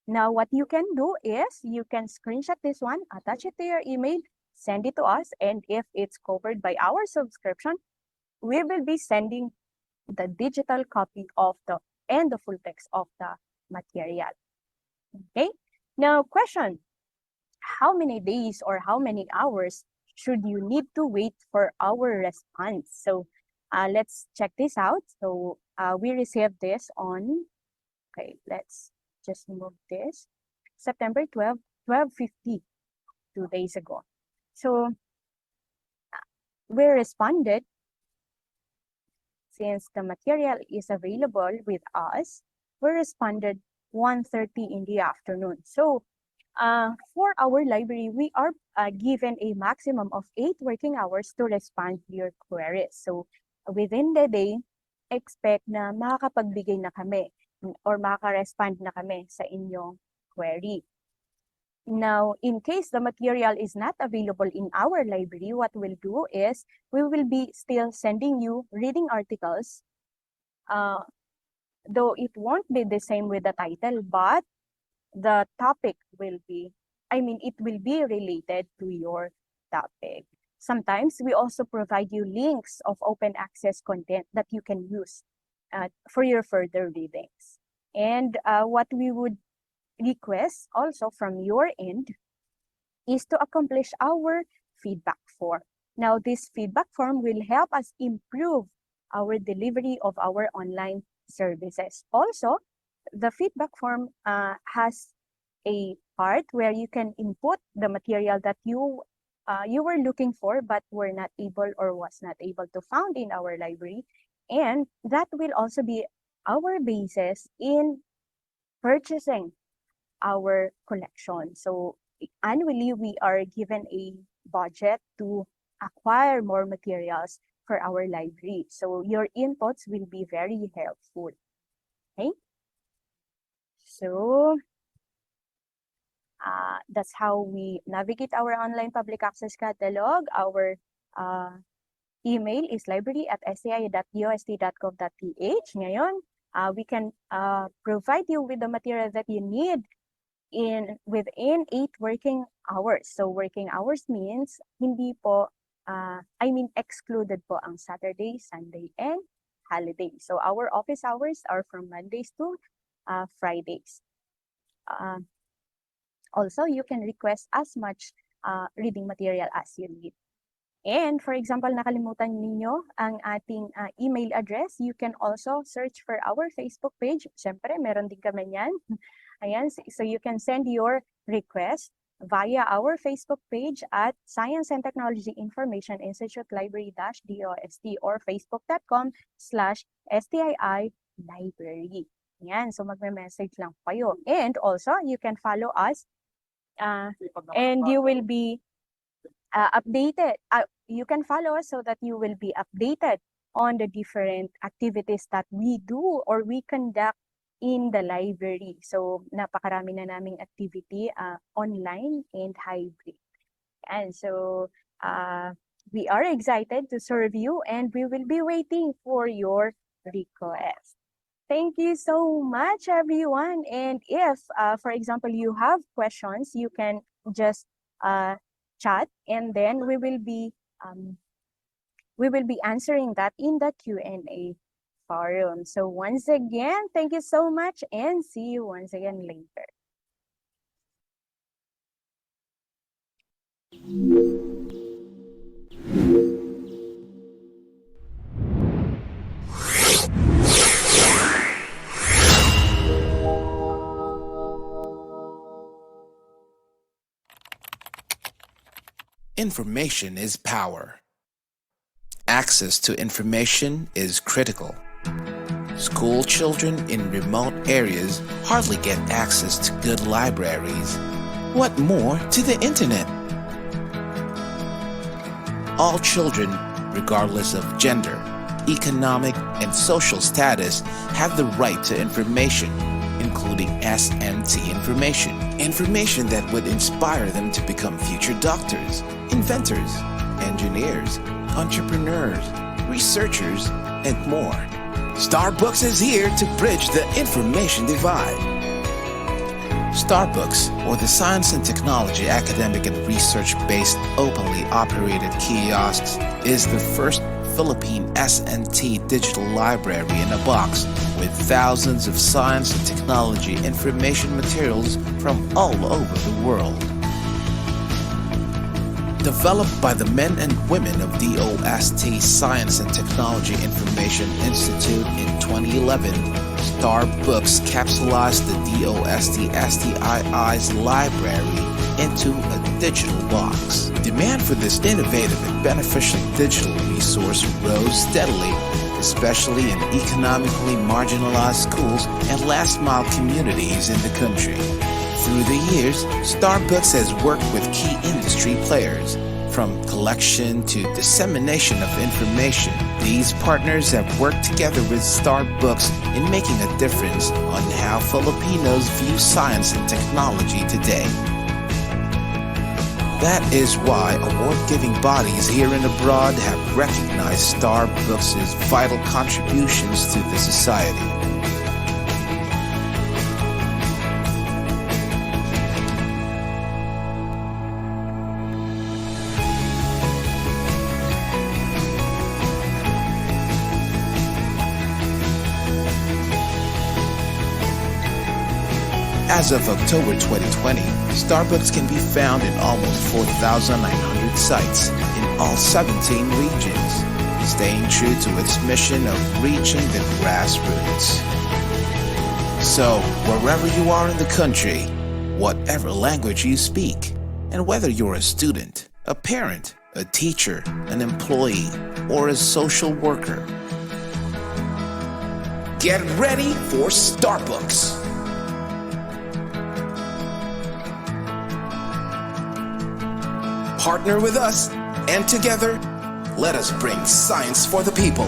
Now, what you can do is you can screenshot this one, attach it to your email, send it to us, and if it's covered by our subscription, we will be sending the digital copy of and the full text of the material. Okay? Now, question, how many days or how many hours should you need to wait for our response? So, let's check this out. So, we received this on, okay, let's just move this, September 12, 12:50, 2 days ago. So, we responded, since the material is available with us, we responded 1:30 in the afternoon. So, for our library, we are given a maximum of 8 working hours to respond to your queries. So, within the day, expect na makakapagbigay na kami or makaka-respond na kami sa inyong query. Now, in case the material is not available in our library, what we'll do is we will be still sending you reading articles, though it won't be the same with the title, but the topic will be, it will be related to your topic. Sometimes we also provide you links of open access content that you can use for your further readings. And what we would request also from your end is to accomplish our feedback form. Now, this feedback form will help us improve our delivery of our online services. Also, the feedback form has a part where you can input the material that you were looking for but were not able or was not able to found in our library, and that will also be our basis in purchasing our collection. So annually, we are given a budget to acquire more materials for our library. So your inputs will be very helpful. Okay? So that's how we navigate our online public access catalog. Our email is library@sti.dost.gov.ph. Ngayon, we can provide you with the material that you need within 8 working hours. So working hours means hindi po, excluded po ang Saturday, Sunday, and holiday. So our office hours are from Mondays to Fridays. Also, you can request as much reading material as you need. And for example, nakalimutan ninyo ang ating email address. You can also search for our Facebook page. Siyempre, meron din kami yan. Ayan, so you can send your request via our Facebook page at Science and Technology Information Institute Library-DOST or facebook.com/STII Library. Yan, so magme-message lang kayo. And also, you can follow us and you will be updated. You can follow us so that you will be updated on the different activities that we do or we conduct in the library. So, napakarami na naming activity online and hybrid. And so, we are excited to serve you, and we will be waiting for your request. Thank you so much, everyone. And if, for example, you have questions, you can just chat, and then we will be answering that in the Q&A forum. So once again, thank you so much, and see you once again later. Information is power. Access to information is critical. School children in remote areas hardly get access to good libraries. What more to the internet? All children, regardless of gender, economic, and social status, have the right to information, including SNT information. Information that would inspire them to become future doctors, inventors, engineers, entrepreneurs, researchers, and more. Starbooks is here to bridge the information divide. Starbooks, or the Science and Technology Academic and Research-based openly operated kiosks, is the first Philippine SNT digital library in a box with thousands of science and technology information materials from all over the world. Developed by the men and women of DOST Science and Technology Information Institute in 2011, Starbooks capsulized the DOST-STII's library into a digital box. Demand for this innovative and beneficial digital resource rose steadily, especially in economically marginalized schools and last-mile communities in the country. Through the years, Starbooks has worked with key industry players. From collection to dissemination of information, these partners have worked together with Starbooks in making a difference on how Filipinos view science and technology today. That is why award-giving bodies here and abroad have recognized Starbooks' vital contributions to the society. As of October 2020, Starbooks can be found in almost 4,900 sites in all 17 regions, staying true to its mission of reaching the grassroots. So, wherever you are in the country, whatever language you speak, and whether you're a student, a parent, a teacher, an employee, or a social worker, get ready for Starbooks! Partner with us, and together, let us bring science for the people.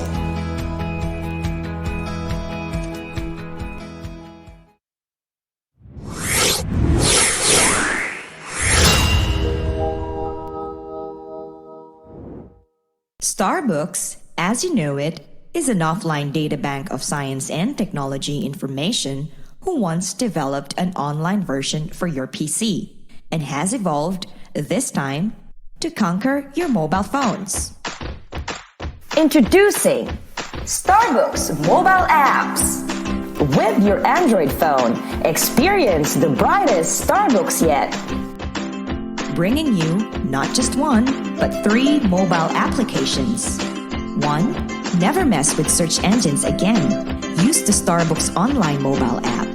Starbooks, as you know it, is an offline databank of science and technology information who once developed an online version for your PC and has evolved, this time, to conquer your mobile phones. Introducing Starbooks mobile apps. With your Android phone, experience the brightest Starbooks yet. Bringing you not just one, but 3 mobile applications. 1. Never mess with search engines again. Use the Starbooks online mobile app.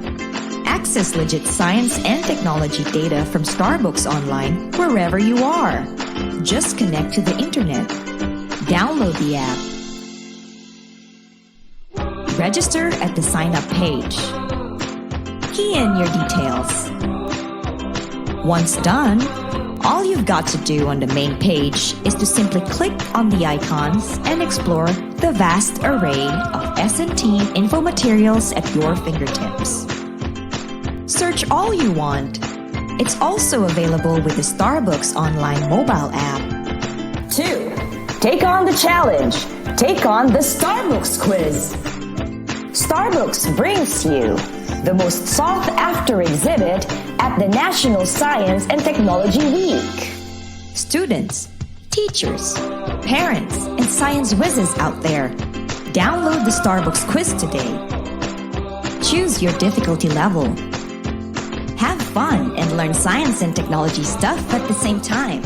Access legit science and technology data from Starbooks Online wherever you are. Just connect to the internet. Download the app. Register at the sign-up page. Key in your details. Once done, all you've got to do on the main page is to simply click on the icons and explore the vast array of SNT info materials at your fingertips. Search all you want. It's also available with the Starbooks online mobile app. 2. Take on the challenge. Take on the Starbucks quiz. Starbucks brings you the most sought-after exhibit at the National Science and Technology Week. Students, teachers, parents, and science whizzes out there, download the Starbucks quiz today. Choose your difficulty level. Have fun and learn science and technology stuff at the same time.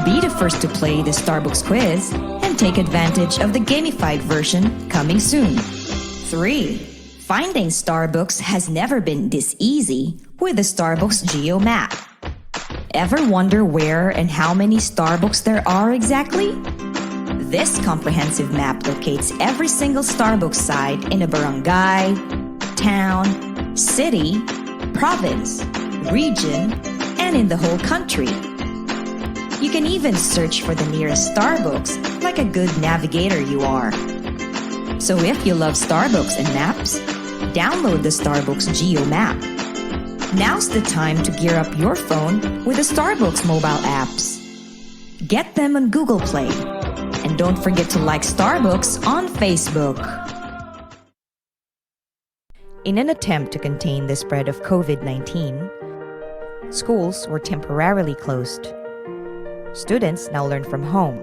Be the first to play the Starbucks quiz and take advantage of the gamified version coming soon. 3. Finding Starbucks has never been this easy with the Starbucks Geo Map. Ever wonder where and how many Starbucks there are exactly? This comprehensive map locates every single Starbucks site in a barangay, town, city, province, region, and in the whole country. You can even search for the nearest Starbucks like a good navigator you are. So if you love Starbucks and maps, download the Starbucks Geo Map. Now's the time to gear up your phone with the Starbucks mobile apps. Get them on Google Play. And don't forget to like Starbucks on Facebook. In an attempt to contain the spread of COVID-19, schools were temporarily closed. Students now learn from home.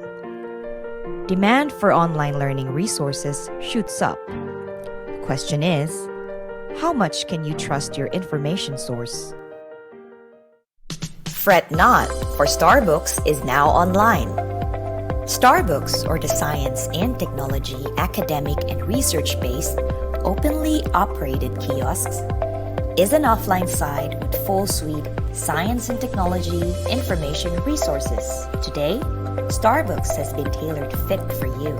Demand for online learning resources shoots up. The question is, how much can you trust your information source? Fret not, for Starbucks is now online. Starbucks, or the Science and Technology Academic and Research-based, openly operated kiosks, is an offline site with full suite science and technology information resources. Today, Starbucks has been tailored fit for you.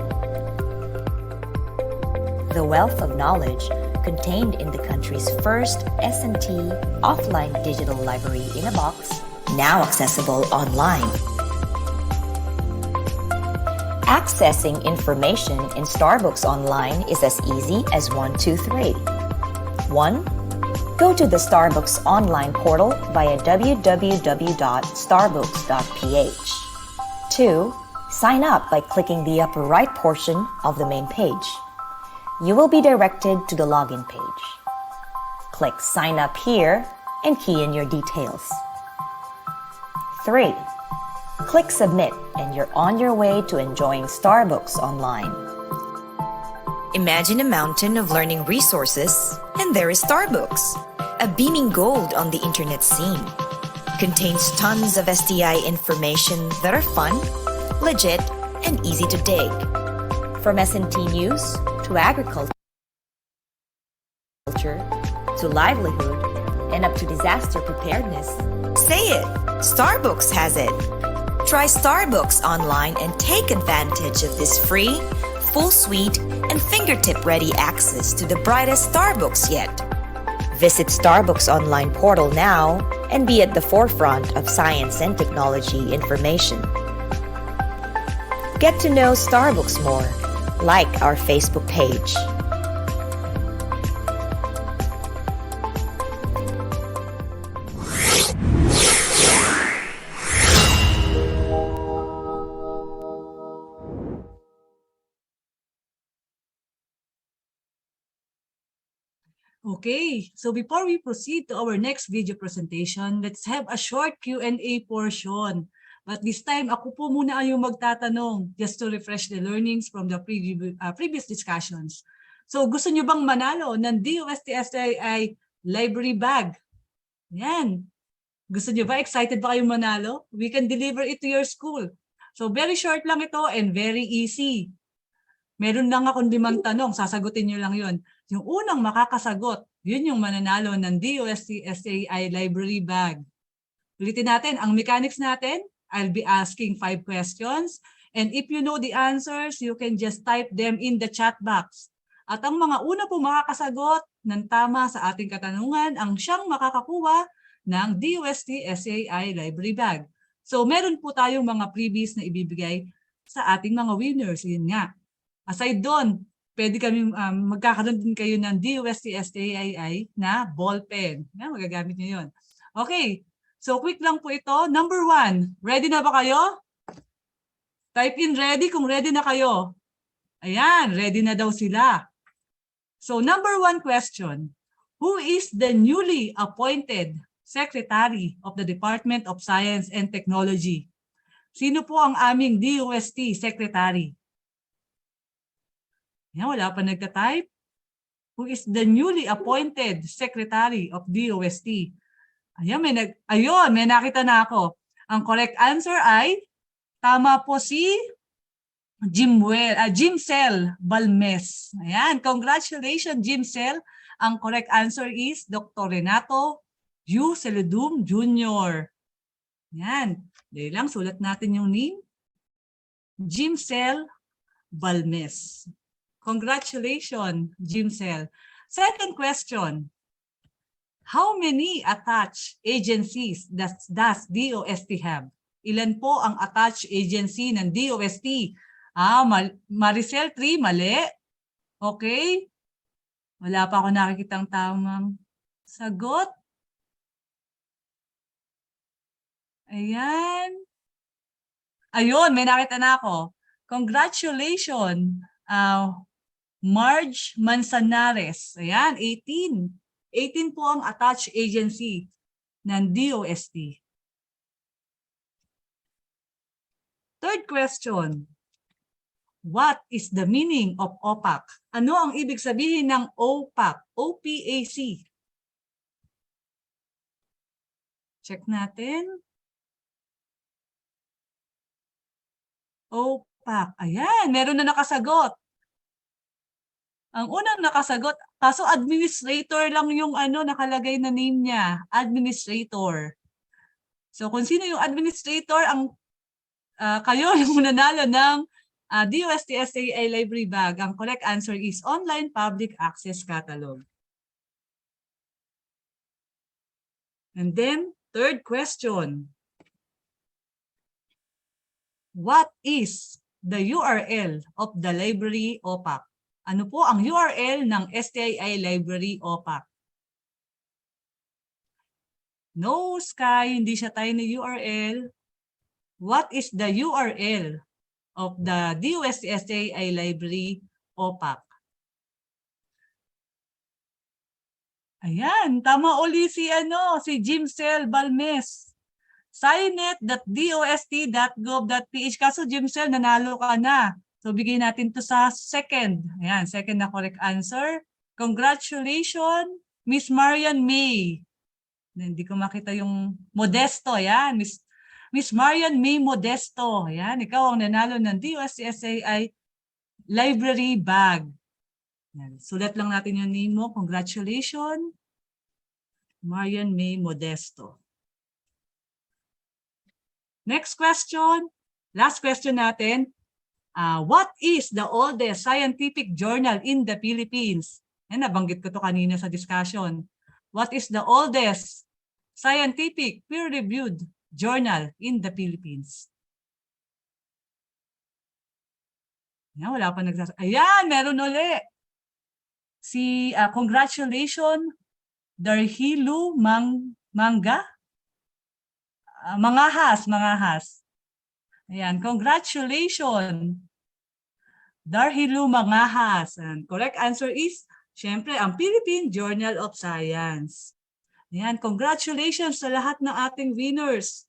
The wealth of knowledge contained in the country's first S&T offline digital library in a box, now accessible online. Accessing information in Starbucks online is as easy as 1, 2, 3. 1. Go to the Starbucks online portal via www.starbucks.ph. 2. Sign up by clicking the upper right portion of the main page. You will be directed to the login page. Click Sign Up here and key in your details. 3. Click Submit and you're on your way to enjoying Starbucks online. Imagine a mountain of learning resources, and there is Starbucks, a beaming gold on the internet scene. Contains tons of STI information that are fun, legit, and easy to dig. From S&T news to agriculture to livelihood and up to disaster preparedness. Say it! Starbucks has it! Try Starbucks online and take advantage of this free, full suite, and fingertip-ready access to the brightest Starbucks yet. Visit Starbucks online portal now and be at the forefront of science and technology information. Get to know Starbucks more. Like our Facebook page. Okay, so before we proceed to our next video presentation, let's have a short Q&A portion. But this time, ako po muna yung magtatanong just to refresh the learnings from the previous discussions. So gusto nyo bang manalo ng DOST-STII library bag? Yan. Gusto nyo ba? Excited ba kayong manalo? We can deliver it to your school. So very short lang ito and very easy. Meron lang akong 5 tanong, sasagutin nyo lang yon. Yung unang makakasagot, yun yung mananalo ng DOST-STII library bag. Ulitin natin, ang mechanics natin, I'll be asking 5 questions. And if you know the answers, you can just type them in the chat box. At ang mga una po makakasagot ng tama sa ating katanungan, ang siyang makakakuha ng DOST-STII library bag. So meron po tayong mga freebies na ibibigay sa ating mga winners. Yun nga. Aside doon, pwede kami magkakaroon din kayo ng DOST-STII na ball pen. Magagamit nyo yun. Okay. So quick lang po ito. Number 1, ready na ba kayo? Type in ready kung ready na kayo. Ayan, ready na daw sila. So number 1 question, who is the newly appointed Secretary of the Department of Science and Technology? Sino po ang aming DOST Secretary? Yan, wala pa nagtatype. Who is the newly appointed Secretary of DOST? Ayun, may nakita na ako. Ang correct answer ay, tama po si Jimcel Balmes. Ayan, congratulations Jimcel. Ang correct answer is Dr. Renato U. Celedum Jr. Ayan, dahil lang sulat natin yung name. Jimcel Balmes. Congratulations, Jimcel. Second question. How many attached agencies does DOST have? Ilan po ang attached agency ng DOST? Maricel 3, mali. Okay. Wala pa ako nakikitang tamang sagot. Ayan. Ayun, may nakita na ako. Congratulations, Marge Manzanares. Ayan, 18. 18 po ang attached agency ng DOST. Third question. What is the meaning of OPAC? Ano ang ibig sabihin ng OPAC? OPAC. Check natin. OPAC. Ayan, meron na nakasagot. Ang unang nakasagot, kaso administrator lang yung nakalagay na name niya. Administrator. So kung sino yung administrator, kayo yung nanalo ng DOST-STII Library Bag. Ang correct answer is Online Public Access Catalog. And then, third question. What is the URL of the library OPAC? Ano po ang URL ng STII Library OPAC? No, Sky, hindi siya tiny URL. What is the URL of the DOST-STII Library OPAC? Ayan, tama uli si Jimcel Balmes. Signet.dost.gov.ph. Kaso Jimcel, nanalo ka na. So bigay natin to sa second. Ayan, second na correct answer. Congratulations, Miss Marian May. Hindi ko makita yung Modesto. Ayan, Miss Marian May Modesto. Ayan, ikaw ang nanalo ng DOST-STII Library Bag. Ayan, sulat lang natin yung name mo. Congratulations, Marian May Modesto. Next question. Last question natin. What is the oldest scientific journal in the Philippines? Nabanggit ko to kanina sa discussion. What is the oldest scientific peer-reviewed journal in the Philippines? Wala pa nagsasabi. Ayan, meron uli. Congratulations, Darhilu Mangga. Mangahas. Ayan, congratulations, Darhilu Mangahas. And correct answer is, syempre, ang Philippine Journal of Science. Ayan, congratulations sa lahat ng ating winners.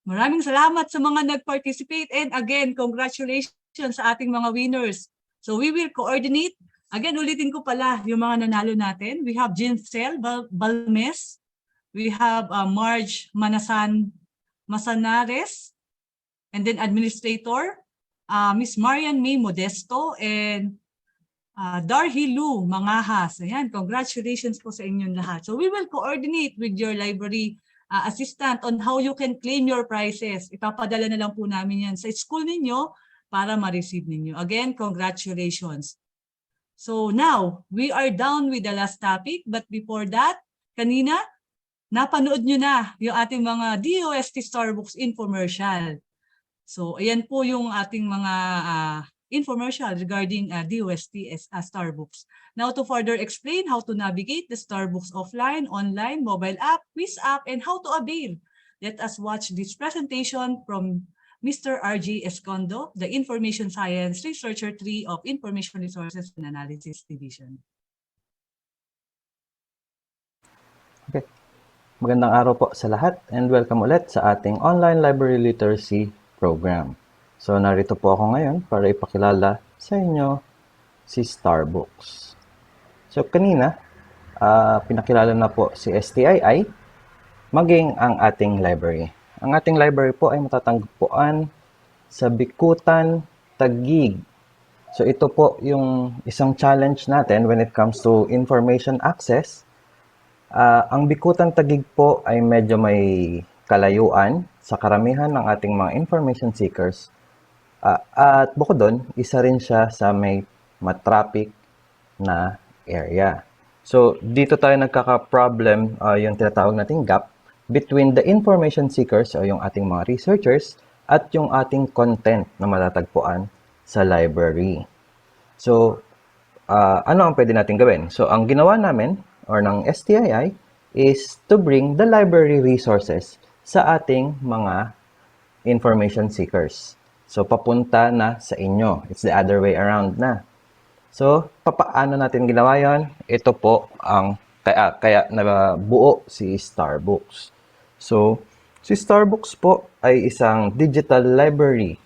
Maraming salamat sa mga nag-participate. And again, congratulations sa ating mga winners. So we will coordinate. Again, ulitin ko pala yung mga nanalo natin. We have Jimcel Balmes. We have Marge Manzanares, and then administrator, Miss Marian May Modesto, and Darhilu Mangahas. Ayan, congratulations po sa inyong lahat. So we will coordinate with your library assistant on how you can claim your prizes. Ipapadala na lang po namin yan sa school ninyo para ma-receive ninyo. Again, congratulations. So now, we are down with the last topic, but before that, kanina, napanood nyo na yung ating mga DOST Starbooks infomercial. So, ayan po yung ating mga infomercial regarding DOST Starbooks. Now, to further explain how to navigate the Starbooks offline, online, mobile app, quiz app, and how to avail Let us watch this presentation from Mr. R.G. Escondo, the Information Science Researcher 3 of Information Resources and Analysis Division. Okay. Magandang araw po sa lahat and welcome ulit sa ating online library literacy program. So narito po ako ngayon para ipakilala sa inyo si Starbooks. So kanina, pinakilala na po si STII maging ang ating library. Ang ating library po ay matatagpuan sa Bikutan, Taguig. So ito po yung isang challenge natin when it comes to information access. Ang Bikutan Taguig po ay medyo may kalayuan sa karamihan ng ating mga information seekers. At bukod doon, isa rin siya sa may matraffic na area. So dito tayo nagkaka-problem, yung tinatawag nating gap between the information seekers o yung ating mga researchers at yung ating content na matatagpuan sa library. So, ano ang pwede natin gawin? So, ang ginawa namin or ng STII is to bring the library resources sa ating mga information seekers. So, papunta na sa inyo. It's the other way around na. So, paano natin ginawa yon? Ito po ang kaya nabuo si Starbooks. So, si Starbooks po ay isang digital library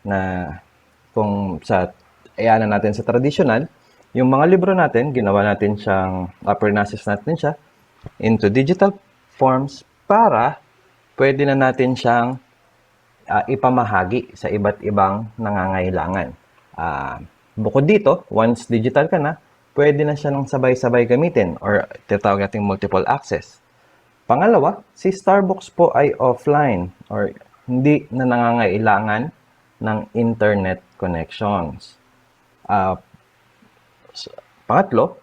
na kung sa ayanan natin sa traditional, yung mga libro natin, ginawa natin siyang, process natin siya into digital forms para pwede na natin siyang ipamahagi sa iba't ibang nangangailangan. Bukod dito, once digital ka na, pwede na siya ng sabay-sabay gamitin or tinatawag nating multiple access. Pangalawa, si Starbooks po ay offline or hindi na nangangailangan ng internet connections. Pangatlo,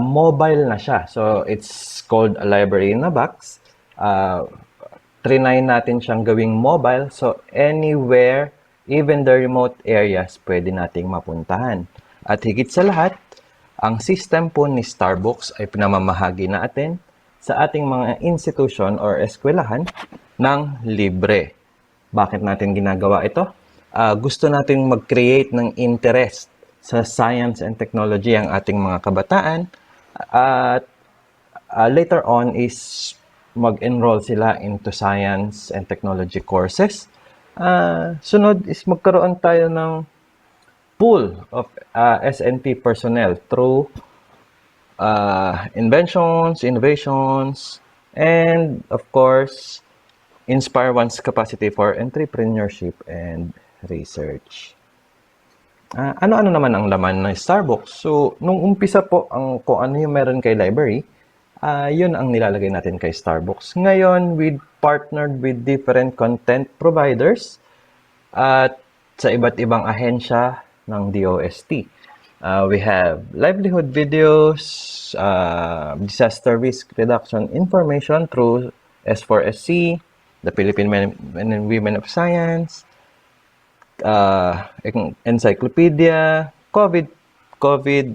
mobile na siya. So, it's called a library in a box. Trinay natin siyang gawing mobile. So, anywhere, even the remote areas, pwede nating mapuntahan. At higit sa lahat, ang system po ni Starbooks ay pinamamahagi natin sa ating mga institution or eskwelahan ng libre. Bakit natin ginagawa ito? Gusto natin mag-create ng interest sa science and technology ang ating mga kabataan at later on is mag-enroll sila into science and technology courses. Sunod is magkaroon tayo ng pool of SNT personnel through inventions, innovations, and of course, inspire one's capacity for entrepreneurship and research. Ano-ano naman ang laman ng Starbooks? So, nung umpisa po, kung ano yung meron kay library, yun ang nilalagay natin kay Starbooks. Ngayon, we partnered with different content providers at sa iba't ibang ahensya ng DOST. We have livelihood videos, disaster risk reduction information through S4SC, the Philippine Men and Women of Science, encyclopedia, COVID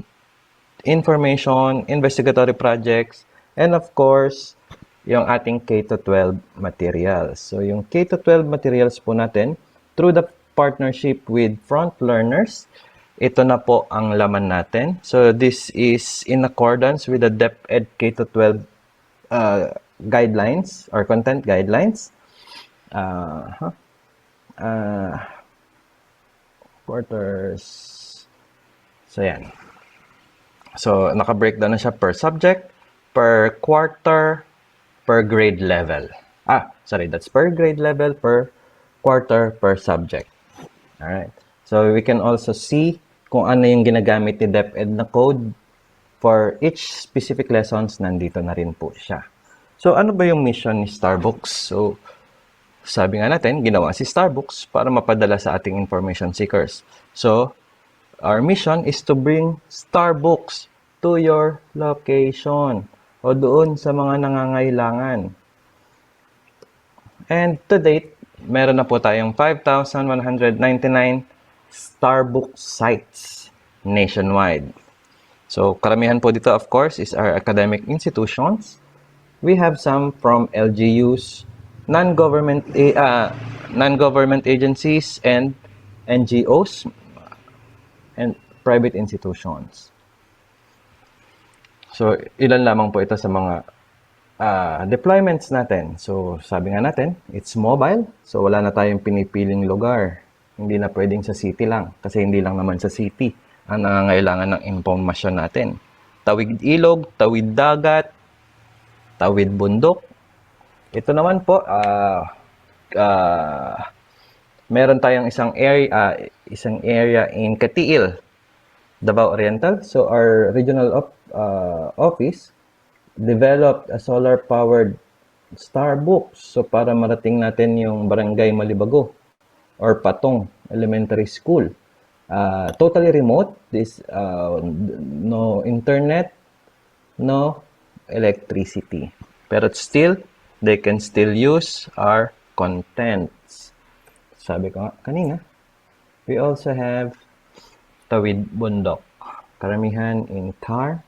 information, investigatory projects, and of course, yung ating K-12 materials. So, yung K-12 materials po natin, through the partnership with Front Learners, ito na po ang laman natin. So, this is in accordance with the DepEd K-12 guidelines or content guidelines. Quarters. So, yan. So, naka-breakdown na siya per subject, per quarter, per grade level. That's per grade level, per quarter, per subject. Alright. So, we can also see kung ano yung ginagamit ni DepEd na code for each specific lessons, nandito na rin po siya. So, ano ba yung mission ni Starbooks? So, sabi nga natin, ginawa si Starbooks para mapadala sa ating information seekers. So, our mission is to bring Starbooks to your location o doon sa mga nangangailangan. And to date, meron na po tayong 5,199 Starbooks sites nationwide. So, karamihan po dito, of course, is our academic institutions. We have some from LGUs, non-government agencies and NGOs and private institutions. So, ilan lamang po ito sa mga deployments natin. So, sabi nga natin, it's mobile. So, wala na tayong pinipiling lugar. Hindi na pwedeng sa city lang. Kasi hindi lang naman sa city ang nangangailangan ng impormasyon natin. Tawid ilog, tawid dagat, tawid bundok. Ito naman po, meron tayong isang area in Katiil, Davao Oriental. So, our regional office developed a solar-powered Starbucks. So, para marating natin yung Barangay Malibago or Patong Elementary School. Totally remote. No internet, no electricity. Pero still, they can still use our contents. Sabi ko nga kanina, we also have Tawid Bundok. Karamihan in car,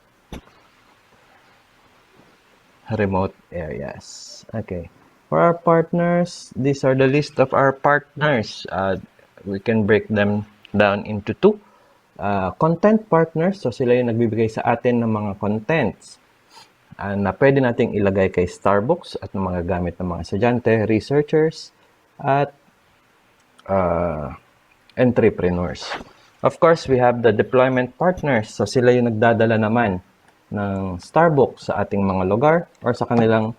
remote areas. Okay. For our partners, these are the list of our partners. We can break them down into two. Content partners, so sila yung nagbibigay sa atin ng mga contents na pwede nating ilagay kay Starbucks at ng mga gamit ng mga estudyante, researchers, at entrepreneurs. Of course, we have the deployment partners. So sila yung nagdadala naman ng Starbucks sa ating mga lugar or sa kanilang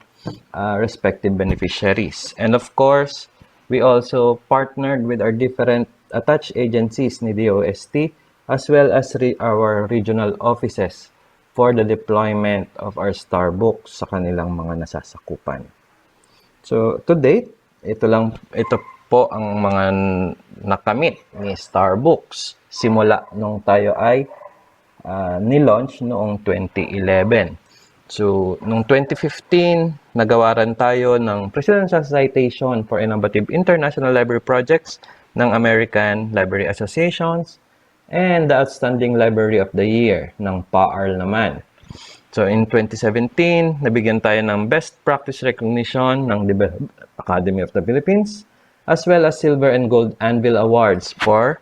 respective beneficiaries. And of course, we also partnered with our different attached agencies ni DOST as well as our regional offices for the deployment of our Starbucks sa kanilang mga nasasakupan. So, to date, ito po ang mga nakamit ni Starbucks simula nung tayo ay ni-launch noong 2011. So, noong 2015, nagawaran tayo ng Presidential Citation for Innovative International Library Projects ng American Library Associations and the Outstanding Library of the Year ng PAARL naman. So, in 2017, nabigyan tayo ng Best Practice Recognition ng Academy of the Philippines as well as Silver and Gold Anvil Awards for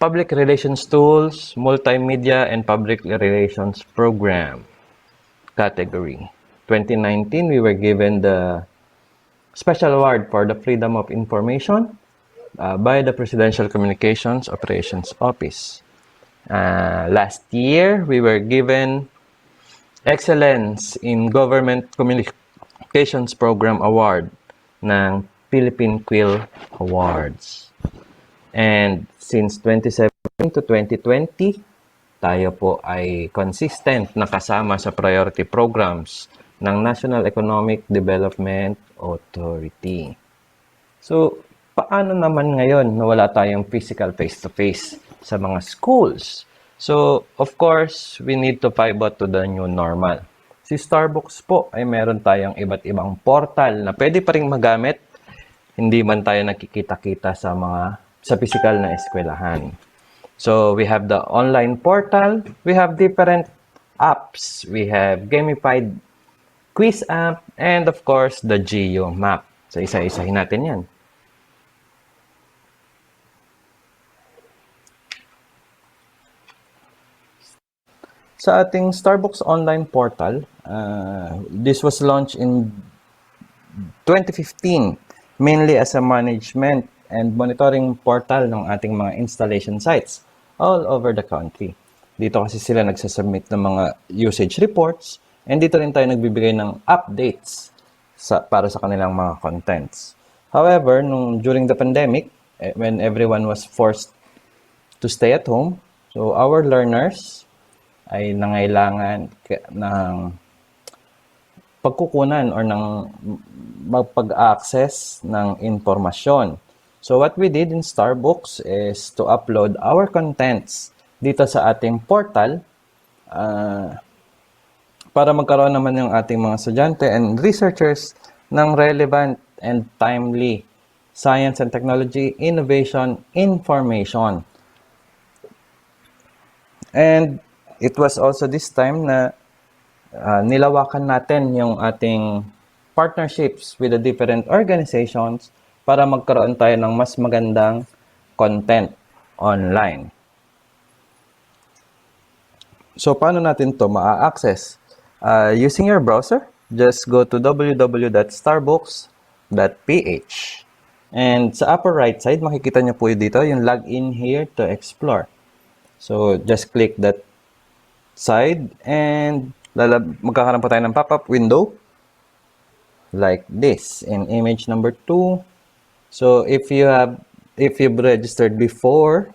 Public Relations Tools, Multimedia, and Public Relations Program category. 2019, we were given the Special Award for the Freedom of Information by the Presidential Communications Operations Office. Last year, we were given Excellence in Government Communications Program Award ng Philippine Quill Awards. And since 2017 to 2020, tayo po ay consistent na kasama sa priority programs ng National Economic Development Authority. So, paano naman ngayon na wala tayong physical face-to-face sa mga schools? So, of course, we need to pivot to the new normal. Si Starbucks po ay meron tayong iba't ibang portal na pwede pa rin magamit, hindi man tayo nakikita-kita sa physical na eskwelahan. So, we have the online portal, we have different apps, we have gamified quiz app, and of course, the Geo map. So, isa-isahin natin yan. Sa ating Starbucks online portal, this was launched in 2015, mainly as a management and monitoring portal ng ating mga installation sites all over the country. Dito kasi sila nagsasubmit ng mga usage reports and dito rin tayo nagbibigay ng updates para sa kanilang mga contents. However, during the pandemic, when everyone was forced to stay at home, so our learners ay nangailangan ng pagkukunan or ng magpag-access ng informasyon. So what we did in Starbucks is to upload our contents dito sa ating portal para magkaroon naman yung ating mga estudyante and researchers ng relevant and timely science and technology, innovation, information. And it was also this time na nilawakan natin yung ating partnerships with the different organizations para magkaroon tayo ng mas magandang content online. So, paano natin to ma-access? Using your browser, just go to www.starbucks.ph. And sa upper right side, makikita nyo po dito yung login here to explore. So, just click that side and magkakaroon po tayo ng pop-up window like this in image number 2. So, if you've registered before,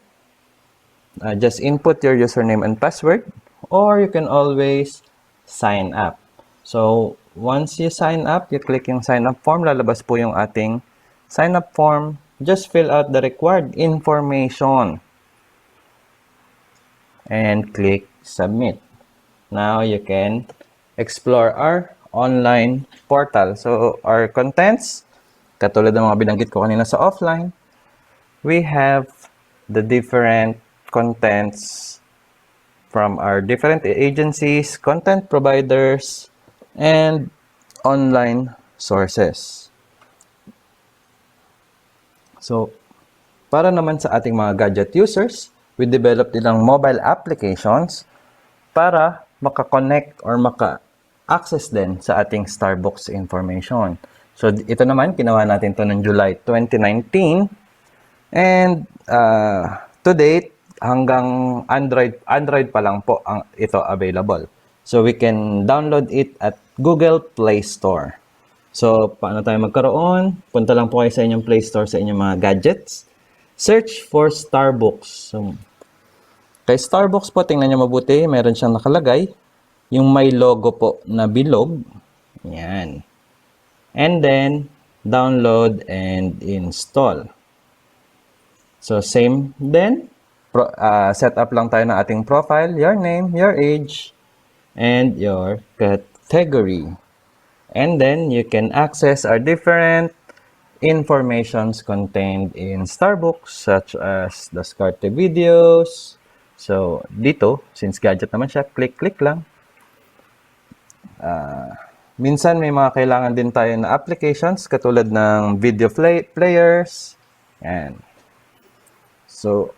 just input your username and password, or you can always sign up. So, once you sign up, you click yung sign up form, lalabas po yung ating sign up form. Just fill out the required information and click submit. Now, you can explore our online portal. So, our contents, katulad ng mga binanggit ko kanina sa offline, we have the different contents from our different agencies, content providers, and online sources. So, para naman sa ating mga gadget users, we developed ilang mobile applications para maka-connect or maka-access din sa ating Starbucks information. So, ito naman, ginawa natin to noong July 2019. And to date, hanggang Android pa lang po ito available. So, we can download it at Google Play Store. So, paano tayo magkaroon? Punta lang po kayo sa inyong Play Store sa inyong mga gadgets. Search for Starbucks. So, kay Starbucks po, tingnan nyo mabuti, meron siyang nakalagay. Yung may logo po na bilog. Yan. And then, download and install. So, same din. Set up lang tayo ng ating profile, your name, your age, and your category. And then, you can access our different informations contained in Starbucks, such as the Discarte videos. So, dito, since gadget naman siya, click lang. Minsan, may mga kailangan din tayo na applications, katulad ng video players. Yan. So,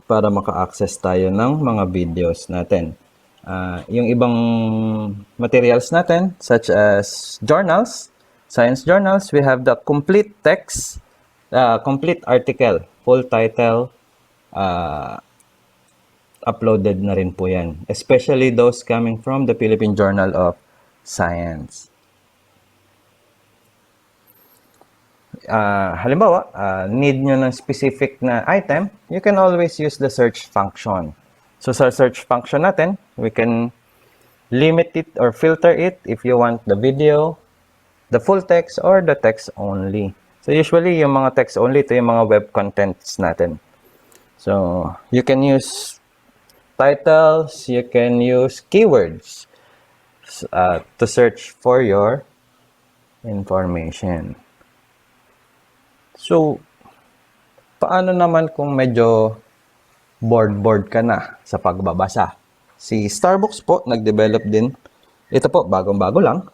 para maka-access tayo ng mga videos natin. Yung ibang materials natin, such as journals, science journals, we have the complete text, complete article, full title, uploaded na rin po yan. Especially those coming from the Philippine Journal of Science. Halimbawa, need nyo ng specific na item, you can always use the search function. So, sa search function natin, we can limit it or filter it if you want the video, the full text, or the text only. So, usually, yung mga text only, ito yung mga web contents natin. So, you can use titles, you can use keywords to search for your information. So, paano naman kung medyo bored ka na sa pagbabasa? Si Starbucks po, nag-develop din. Ito po, bagong-bago lang.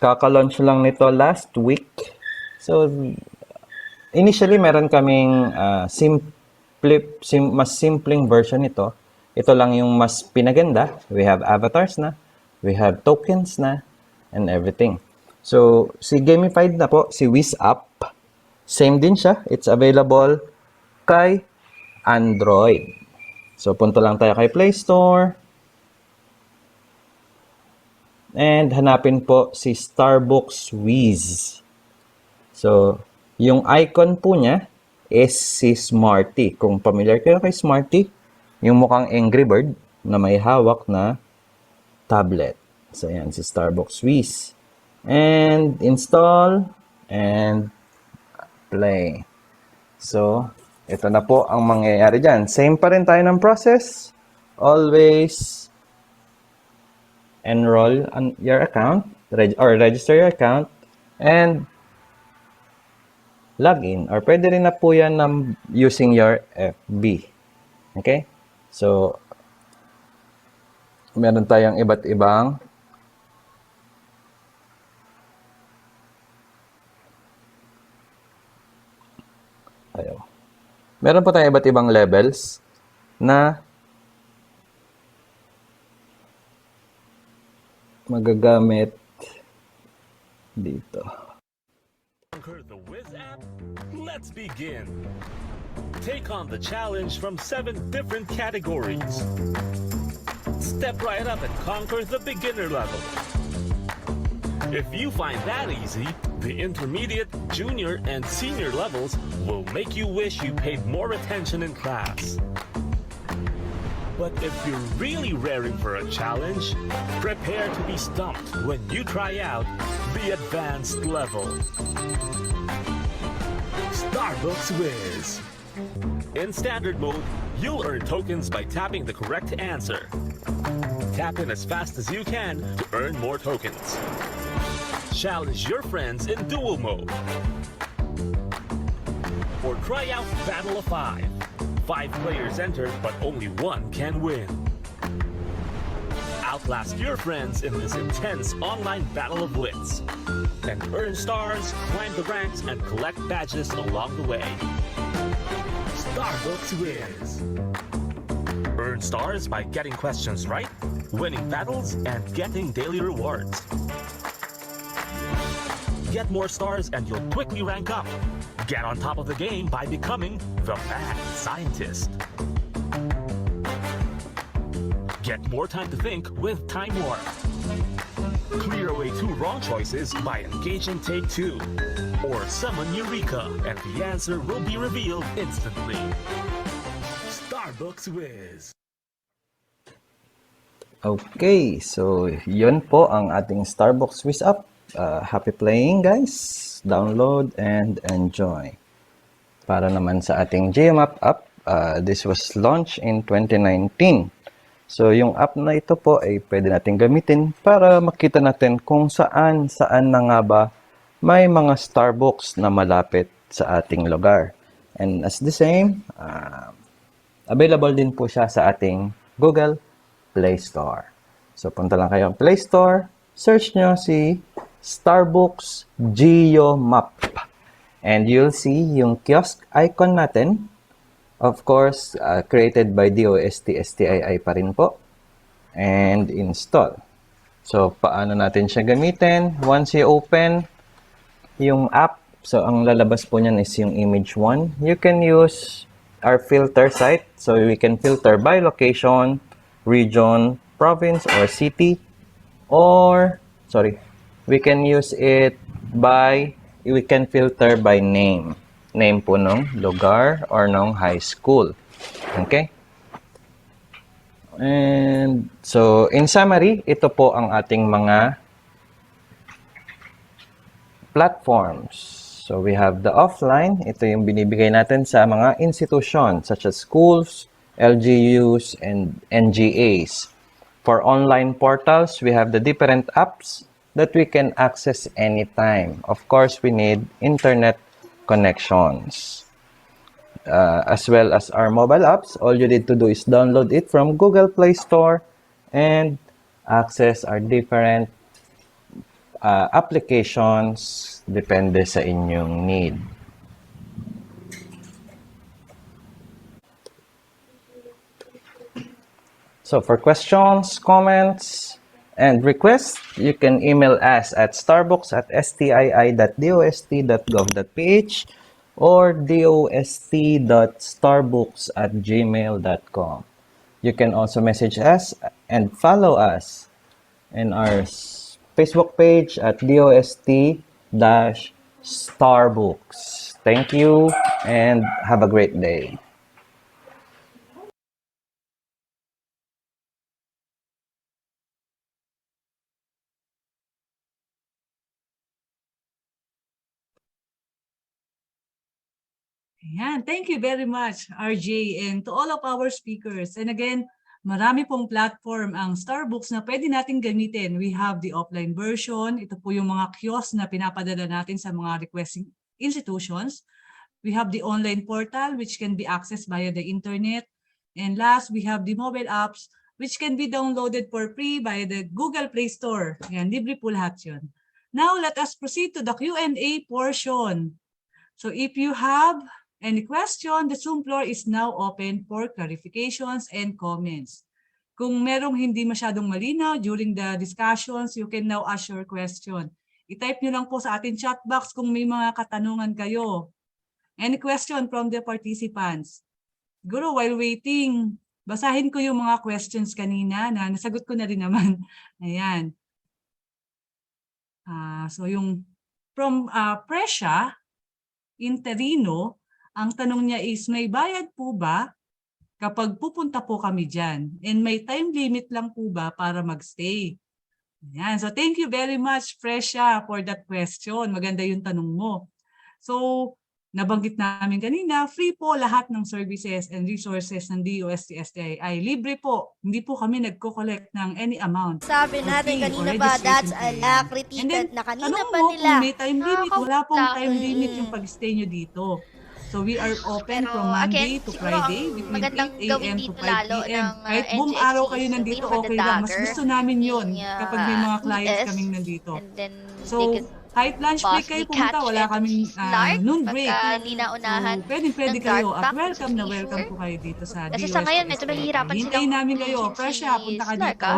Kaka-launch lang nito last week. So, initially, meron kaming mas simpleng version nito. Ito lang yung mas pinaganda. We have avatars na. We have tokens na. And everything. So, si gamified na po, si Wiz App, same din siya. It's available kay Android. So, punta lang tayo kay Play Store. And hanapin po si Starbucks Wiz. So, yung icon po niya is si Smarty. Kung familiar kayo kay Smarty, yung mukhang Angry Bird na may hawak na tablet. So, yan, si Starbucks Wiz. And install and play. So, ito na po ang mangyayari dyan. Same pa rin tayo ng process. Always enroll on your account or register your account and login. Or pwede rin na po yan using your FB. Okay? So, meron tayong iba't ibang Meron po tayong iba't ibang levels na magagamit dito. Conquer the Wiz app? Let's begin. Take on the challenge from 7 different categories. Step right up and conquer the beginner level. If you find that easy, the intermediate, junior, and senior levels will make you wish you paid more attention in class. But if you're really raring for a challenge, prepare to be stumped when you try out the advanced level. Starbucks Wiz. In standard mode, you'll earn tokens by tapping the correct answer. Tap in as fast as you can to earn more tokens. Challenge your friends in duel mode. Or try out Battle of 5. 5 players enter, but only 1 can win. Outlast your friends in this intense online battle of wits. And earn stars, climb the ranks, and collect badges along the way. Starbucks Wiz. Earn stars by getting questions right, winning battles, and getting daily rewards. Get more stars and you'll quickly rank up. Get on top of the game by becoming the mad scientist. Get more time to think with Time Warp. Clear away 2 wrong choices by engaging Take 2. Or summon Eureka and the answer will be revealed instantly. Starbucks Wiz. Okay, so yun po ang ating Starbucks Wiz app. Happy playing, guys. Download and enjoy. Para naman sa ating GMAP app, this was launched in 2019. So, yung app na ito po ay pwede natin gamitin para makita natin kung saan na nga ba may mga Starbucks na malapit sa ating lugar. And as the same, available din po siya sa ating Google Play Store. So, punta lang kayo ang Play Store, search nyo si Starbucks Geo Map. And you'll see yung kiosk icon natin. Of course, created by DOST-STII pa rin po. And install. So, paano natin siya gamitin? Once you open yung app, so ang lalabas po niyan is yung image 1. You can use our filter site. So, we can filter by location, region, province, or city. Or, we can use it by, we can filter by name. Name po nung lugar or nung high school. Okay? And so, in summary, ito po ang ating mga platforms. So, we have the offline. Ito yung binibigay natin sa mga institutions such as schools, LGUs, and NGAs. For online portals, we have the different apps that we can access anytime. Of course, we need internet connections. As well as our mobile apps, all you need to do is download it from Google Play Store and access our different applications depende sa inyong need. So for questions, comments, and requests, you can email us at starbucks@stii.dost.gov.ph or dost.starbooks@gmail.com. You can also message us and follow us in our Facebook page at DOST-Starbooks. Thank you and have a great day. Ayan, thank you very much, RJ, and to all of our speakers. And again, marami pong platform ang Starbucks na pwede natin gamitin. We have the offline version. Ito po yung mga kiosk na pinapadala natin sa mga requesting institutions. We have the online portal, which can be accessed via the internet. And last, we have the mobile apps, which can be downloaded for free by the Google Play Store. Ayan, libre po lahat yun. Now, let us proceed to the Q&A portion. So if you have any question, the Zoom floor is now open for clarifications and comments. Kung merong hindi masyadong malinaw during the discussions, you can now ask your question. I-type nyo lang po sa ating chat box kung may mga katanungan kayo. Any question from the participants? Siguro while waiting, basahin ko yung mga questions kanina na nasagot ko na rin naman. Ayan. So yung from Presya Interino, ang tanong niya is, may bayad po ba kapag pupunta po kami dyan? And may time limit lang po ba para magstay? Ayan. So thank you very much, Presya, for that question. Maganda yung tanong mo. So, nabanggit namin kanina, free po lahat ng services and resources ng DOST-STII. Libre po. Hindi po kami nagko-collect ng any amount. Sabi natin kanina ba, that's alacrity na kanina pa nila. Kung may time limit, wala pong time limit yung pag-stay nyo dito. So we are open from Monday to Friday between 8 a.m. to 5 p.m. Kahit buong araw kayo nandito, okay lang. Mas gusto namin yun kapag may mga clients kaming nandito. So, kahit lunch break kayo pumunta, wala kaming noon break. So, pwede kayo. At welcome na welcome po kayo dito sa DOST. Kasi sa ngayon, medyo mahihirapan silang hintayin namin kayo. Presya, punta ka dito.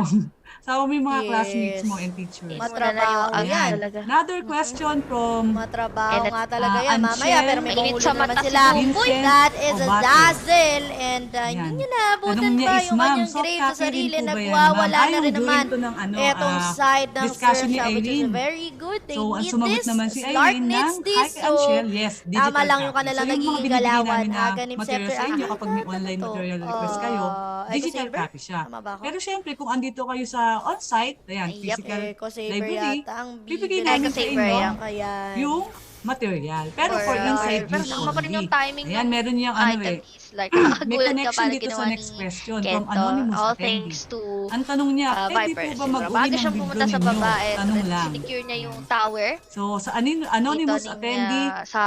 Sama mo yung mga classmates mo and teachers. Matrabaho yan. Another question from Matrabaho nga talaga yan. Anchel, Mamaya, pero may mahulog naman sila. Vincent That is a Obate. dazzle. And Yan. hindi nyo naabutan Tanong niya pa is, yung ma'am, kanyang soft grade sa copy sarili. rin po ba yan, Nagwawala ma'am? na rin Ayun, naman. during to ng Etong side ng discussion ni Sersha, which is Irene. very good. They So, ang need sumagot this. naman si Clark Irene needs ng, this. hi Angel, yes, digital Tama lang yung copy. kanilang So, yung mga nagiging binibigay galawan. namin na Ganim materials Scepter. sa inyo kapag may online material request kayo, digital copy siya. Tama ba ako? Pero syempre, kung andito kayo sa on-site, ayan, physical Eco-saver library, yata ang bibigay bibili. namin sa Eco-saver inyo yan, kaya yung material. Pero Or, for inside pero use tama pa rin only. yung timing Ayan, ng meron niyang ano item eh. is like, May nakagulat ka connection para dito sa ginawa next ni question from Kento. anonymous All attendee. thanks to Ang tanong niya, pwede Viper. po ba Siguro. mag-uwi Bago ng siyang video pumunta sa ninyo? baba and Tanong lang. sinecure niya yung tower So, sa anonymous dito attendee, sa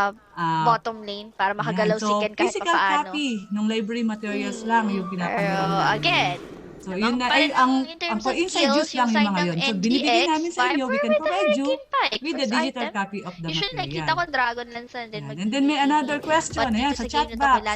bottom lane para makagalaw ayan. si Ken kahit Physical papaano. copy ng library materials lang yung Pero pinapanood namin. again, So, yun na ay in terms for of inside skills, use lang yung mga yun. So, binibigay namin sa inyo, we can provide you with the digital copy of the Usually, nakita material. ko Dragon Lance and then And then may another question, ayan, sa chat box.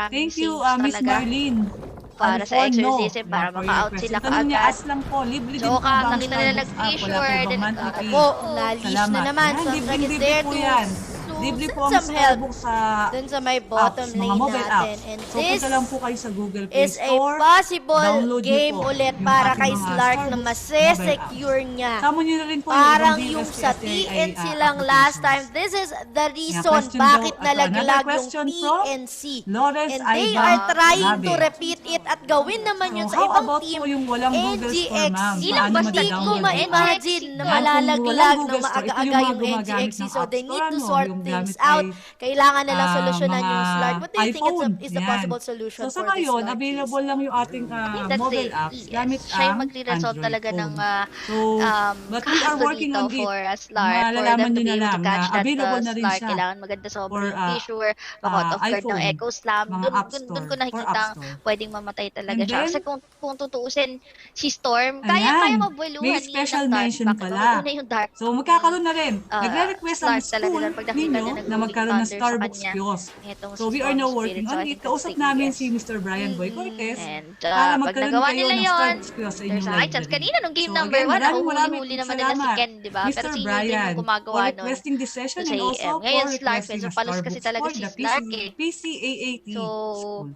Thank you, Miss Marlene. Para sa exorcism, para maka-out sila Tanong niya, kaagad. as lang po, libre din So, po ba ang kanina nila Starbucks app? Wala nag-issue po then bang monthly fee? po, na-leash na Salamat. naman. Yan, So, libre it's there po to yan. Libre po ang send some help Starbucks sa dun sa may apps, bottom mga lane mobile natin. apps. And So, this punta lang po kayo sa Google Play is a Store. possible Download niyo game po ulit yung para ating kay mga Slark na Starbucks masesecure niya. Sama niyo na rin po Parang ibang yung sa DOST-STII, TNC lang last time, this is the reason question bakit daw, nalaglag another yung question from TNC. Lawrence And they Aiba are trying to Labe. repeat it at gawin naman yun sa How ibang about team. po yung walang Google Store, ma'am? Ilang Paano basta di madadownload ko yung ma-imagine app? na Yan, kung malalaglag walang na Google Store, ito maaga-aga mga yung gumagamit NGXC. ng So App they Store, need to ano, sort yung things gamit out. ay, Kailangan nilang solusyonan mga yung Slark. What do you think iPhone, is the yan. possible solution So sa for this ngayon, Slark available lang yung ating That's mobile the apps ES. gamit Siya yung ang magre-resolve Android talaga ng phone. So, but we are kaso working dito on it. for a Slark. For Malalaman them to nyo be na able to lang catch na that available na rin Slark, siya kailangan maganda sa for Fissure, maka-out of guard ng iPhone, Echo Slam. mga App Dun Store, ko for nakikita App Store. pwedeng mamatay talaga And siya. then, Kasi kung tutuusin si Storm, kaya ayan, mabuluhan may special mention pala. Yung dark. So magkakaroon na rin. Nagre-request ang Slark talaga school doon pag nakita ninyo niya na nag-moving magkaroon ng thunder sa Starbucks kanya. kiosk. Itong So si we are Storm now Spirit. working So I on think it. that's Kausap the namin ES. si Mr. Brian Boy Cortez And para pag magkaroon nagawa kayo nila ng yon, Starbucks kiosk sa there's inyong a high chance. library. Kanina nung game So number again, 1, maraming nahuhuli-huli naman nila si salamat, Ken, di ba? Mr. Pero sino din Brian, yung gumagawa for nun? requesting this session Sa and also AM. for Ngayon, Slark, requesting medyo a palos kasi Starbucks talaga for si the Slark eh. PCAAT So, school.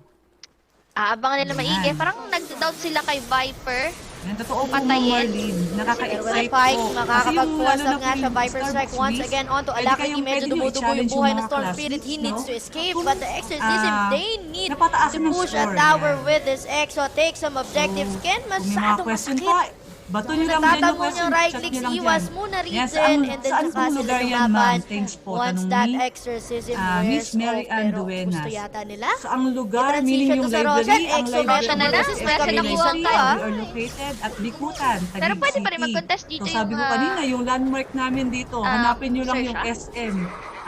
aabangan nila Ayan. maigi. Parang nag-doubt sila kay Viper. Yan, totoo po, Ma'am Patayin. Marlene. Nakaka-excite Spike, po. Kasi yung makakapag-force lalo na up nga po siya. yung Viper Strike Starbucks once list, again onto pwede Alacrity. kayong- Medyo pwede nyo dumudugo yung i-challenge buhay yung ng mga Storm Spirit. He classmates, needs no? to escape. Kung, But the exorcism, they need napataasan to ng push a score, tower yan. with this Exo. Take some objectives. Ken, Kung may mga masyadong question masakit. pa, bato nyo lang dyan Natatamo yung question. yung right Chat click, nyo lang iwas dyan. muna Yan, region, and then saan saka pong sila lugar yan, lumaban. ma'am? Thanks po. Once Tanong that ni exorcism Miss wears Mary off, Ann pero Duenas. gusto yata nila. Saang lugar, I-transition meaning yung to sa library, Roshan, ang Exo library Roshan na lang, is special STII, nakuha ka, and we are located at Bikutan, Taguig Pero pwede pa rin City. mag-contest dito So sabi yung, ko kanina, yung landmark namin dito, hanapin nyo lang yung Sersha. SM.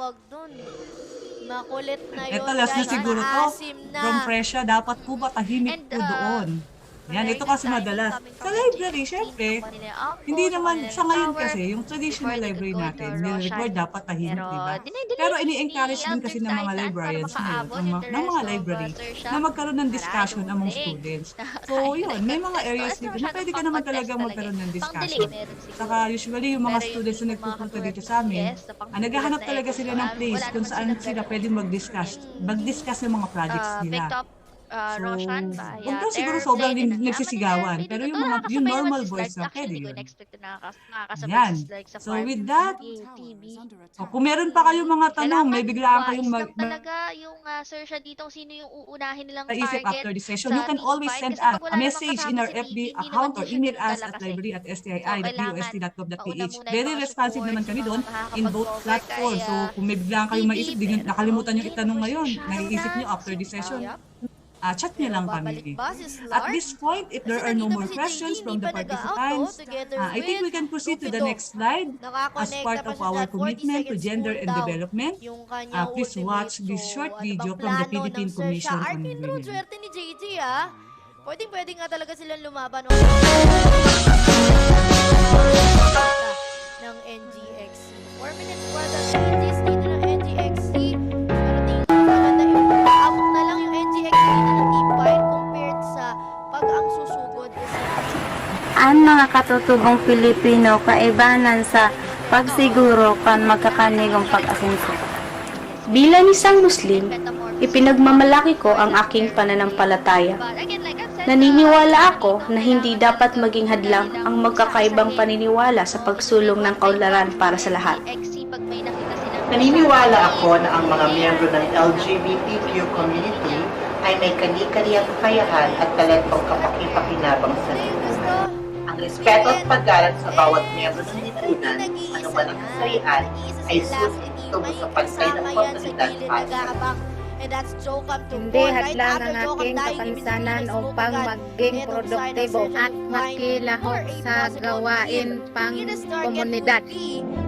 tawag dun. Makulit na yun, Ito, last na guys. siguro to. Maasim na. From Presya, dapat po ba tahimik And, po doon? Yan, very ito good kasi timing madalas. coming Sa from library, NGT, syempre, ng Manila Outpost, hindi ng naman, Manila sa ngayon Tower, kasi, yung traditional before they library could go natin, to nire-record Roshan. dapat tahimik, Pero, di ba? dinay-delay Pero ni ini-encourage din kasi ng mga Aldrin Titan para librarians ngayon, makaabot in the ng rest mga of library, Sir na Shop. magkaroon ng discussion Maraming among delay. students. So, Kahit yun, like may mga contest, areas so, dito na masyadong pwede ka naman pang-contest talagang talaga magkaroon ng Pang-delay discussion. meron siguro. Saka usually yung mga Pero yung students na mga nagpupunta katulad dito ng sa amin, CS, na pang-sulat naghahanap na talaga sila ng exam, place wala kung naman saan silang sila ganun. pwedeng mag-discuss ng mga projects nila. Picked up Roshan Huwag via daw siguro sobrang Terrorblade and nagsisigawan. Terrorblade. Pero Ito yung nakakasabay naman normal si voice Stark. lang, Actually, pwede hindi ko yun. na-expect na makakasabay Ayan. si Stark sa So part. with that, TV. kung meron pa kayong mga tanong, may Kailangan biglaan kayong wise lang talaga yung search dito kung sino yung uunahin nilang maisip target after the session, you sa can team always fight. send Kasi us pag a wala namang message in kasama our si FB TV, hindi naman account or siya email ganun us at kalakas eh. So, library@stii.dost.ph. kailangan Very mauna muna yung responsive mga naman kami doon supports, in mga both makakapag-cover platforms. So kay kung may biglaan kayong TV, maisip, pero nakalimutan yung okay, itanong tapos ngayon, yung naiisip nyo Shadow after the session, Yup. chat nyo Pero lang babalik kami. ba si At Slark? this point, if there Kasi are no nandito more pa si JJ, questions hindi from the pa nag-out participants, together I think with we can proceed to the Rupido. next slide. As Nakakonekta part pa of siya our dyan, 40 commitment to seconds gender and cooldown development, yung kanyang please ultimate. watch So, this short ano video bang from the plano ng Philippine Sir Commission on Arkin Ron, Women. swerte ni JJ Pwedeng-pwede nga talaga silang lumaban ng NGXC. 4 minutes for the stages dito ng NGXC. Pero tingin ko maganda yung paabot na lang yung NGXC dito ng team fight compared sa pag ang susugod is Ang mga katutubong Pilipino kaibanan sa pagsiguro kan magkakanigong pag-asenso. Bilang isang Muslim, ipinagmamalaki ko ang aking pananampalataya. Naniniwala ako na hindi dapat maging hadlang ang magkakaibang paniniwala sa pagsulong ng kaunlaran para sa lahat. Naniniwala ako na ang mga miyembro ng LGBTQ community ay may kani-kaniyang kakayahan at talentong kapaki-pakinabang sa lipunan. Ang respeto at paggalang sa bawat miyembro ng lipunan, anuman ang kasarian, ay susunod sa pantay ng oportunidad para sa Hindi hadlang ang aking kapansanan upang maging produktibo at makilahok sa gawain pang komunidad.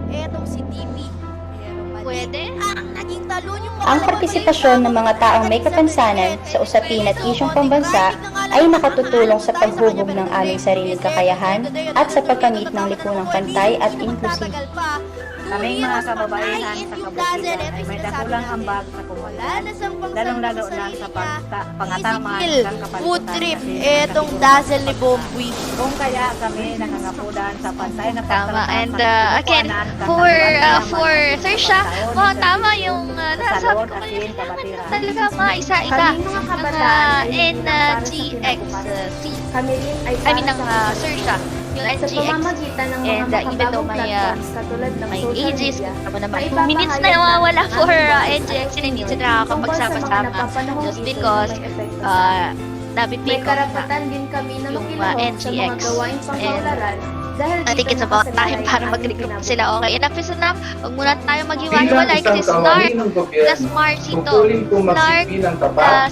Etong si TV. Pwede? Naging talon yung Ang partisipasyon ng mga taong may kapansanan sa usapin at isyong pambansa ay nakatutulong sa paghubog ng aming sariling kakayahan at sa pagkamit ng lipunang pantay at inklusive. Kaming mga kababaihan sa kabutihan ay may dakulang ambag sa komunidad, lalong-lalo na sa pangataman ng food kapalitan. trip. Etong dazzle ni Bomboy. Kung kaya kami nangangapudan sa pantay na Tama. pagtratar And sa again, kabuuan for Sir Sha, tama yung nasabi ko kanina. Talaga maisa-isa ng NGXC. I mean, ng Sir Sha. Yung NGX. And even though may ages, kamo naman 2 minutes na nawawala for NGX, hindi sila nakakapagsama-sama just because nabipiko na din kami na yung NGX. And I think it's about time para mag-recruit sila. Okay, enough is enough. Huwag muna tayo maghiwa-hiwalay kasi Snark, the Smart Cito. Snark,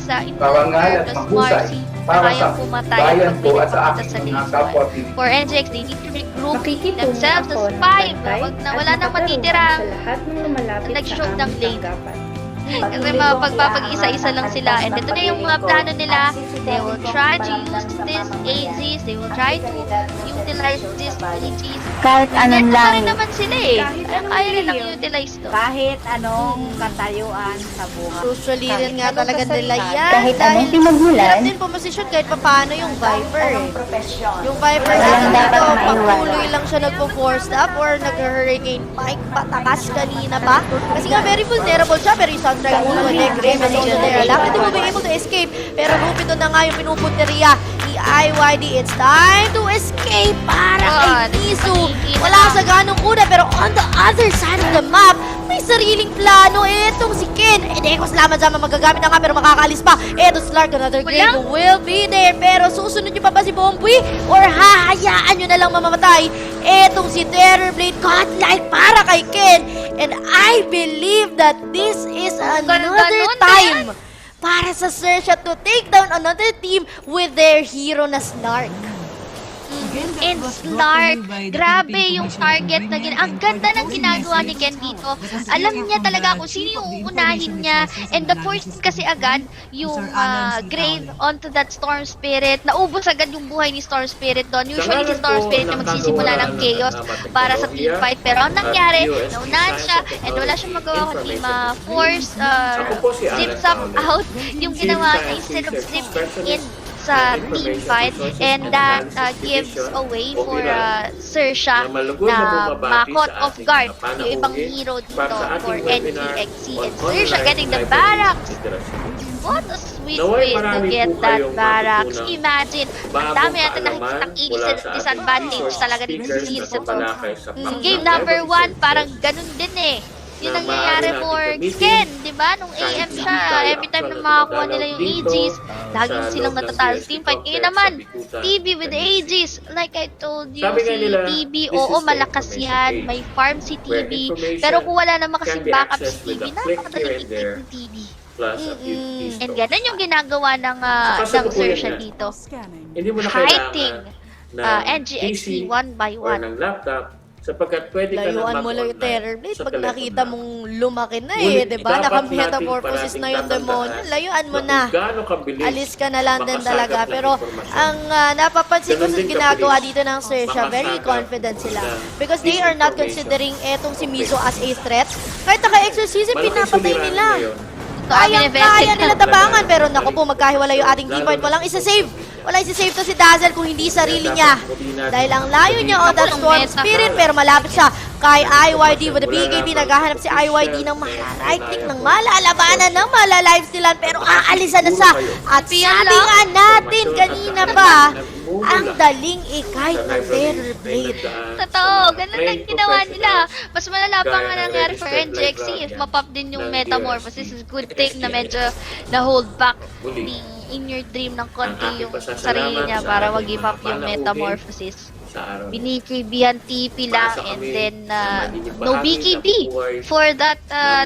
sa Imperial, the Smart Cito. Kayang pumatay at pinipakita sa laser. For NGX, they need to regroup themselves as 5. Wala nang matitira nag-show ng lane. Kasi pagpapag-isa-isa lang sila. And ito na yung mga plano nila. They will try to use this AZs. They will try to utilize this AGs. Kahit anong Pa rin lang. naman sila eh. Kaya nilang utilize to. kahit anong katayuan sa buhay. Susulirin nga talaga nila yan. Kahit dahil anong pinagmulan, hirap din pumasisyon kahit paano yung Viper eh. Yung Viper Walang na dapat dito, maiwan. pagtuloy lang siya nagpo-force up or nag-hurricane pike patakas kanina pa. Kasi nga very vulnerable siya pero yung soundtrack mo naman grave and still there. Alam, hindi mo be able to escape. Pero Rupido na nga yung pinupunteriya ni IYD. It's time to escape para kay Nisu. Wala sa ganong una pero on the other side of the map, may sariling plano. Etong si Ken. Dekos lamang dyan magagamit na nga pero makakaalis pa. Eto Slark, another grave will be there. Pero susunod nyo pa ba si Bomboy? Or hahayaan nyo na lang mamamatay? Etong si Terrorblade godlike para kay Ken. And I believe that this is another time para sa Sersha to take down another team with their hero na Snark. And Snark, grabe yung target na ang ganda ng ginagawa ni Ken dito. Alam niya talaga kung sino yung uunahin niya. And the first kasi agad, yung grave onto that Storm Spirit. Naubos agad yung buhay ni Storm Spirit doon. Usually si Storm Spirit yung magsisimula ng chaos para sa team fight. Pero ang nangyari, naunahan siya and wala siyang magawa kundi ma-force zip-zap out yung ginawa niya instead of zip in sa team fight, and that gives a way for Sersha na ma-caught off guard yung ibang hero dito for NGXC, and Sersha getting the barracks. What a sweet Naway way to marami get po that kayong barracks. matutunang Imagine, ang bagong dami natin kaalaman nakikitang mula sa ating disadvantage resource talaga dito sa speakers series na na to. tumalakay sa Game paksang number library 1, parang services ganun din eh. Yun na ang maaari nangyari natin for gamitin Ken, di ba? Nung kahit AM hindi siya, tayo every time actual na na makakuha nila dumadalaw yung dito Aegis, lagi sa silang loob ng natatalo DOST team fight. Ngayon complex naman, sa Bikutan, TB with the Cavite. Aegis. Like I told you, Sabi nga si nila, TB, this oo, is the malakas information yan. age, May farm si where TB. information Pero kung wala naman can kasing be backup si accessed with TB, a click here napakadaling and there, i-beat ni TB. plus a few keystrokes. And ganun yung ginagawa ng, Sa ng kasalukuyan Sersha yan, dito. hindi mo na Fighting kailangan ng NGXC PC 1 by or 1. ng laptop sapagkat pwede ka na Layuan mo lang yung mag-online Terrorblade sa pag telepono nakita lang. mong lumaki na Ngunit eh, di ba? dapat Naka-metamorphosis nating na yung parating demonyo. tatandaan Layuan mo na na. kung gaano kabilis Alis ka na lang din makasagap talaga. ng Pero impormasyon. ang napapansin ko Ganon sa din ginagawa kabilis dito ng Sersha, very makasagap confident sila. ng Because they are not disinformation. considering etong si Mizo as a threat. Kahit naka-exorcism, Malaking pinapatay suliranin nila. ngayon. Kaya nila tabangan, pero naku po, magkahiwala yung ating team fight. Walang isa-save. Walang isa-save to si Dazzle kung hindi sarili niya. Dahil ang layo niya on that Storm Spirit, pero malapit siya kay IYD with the BKB. Naghahanap si IYD ng right click, ng malalabanan, ng malalivestylan, pero aalisan na siya. At sabi nga natin kanina pa, ang daling ikay ng Terrorblade. Totoo, ganun lang ginawa nila. Mas malala pa nga nangyari for NGXC if mapop din yung Metamorphosis. Is good thing na medyo na-hold back ni In Your Dream ng konti yung sarili niya para wag i-pop yung Metamorphosis. Binikibihan TP lang and then no BKB for that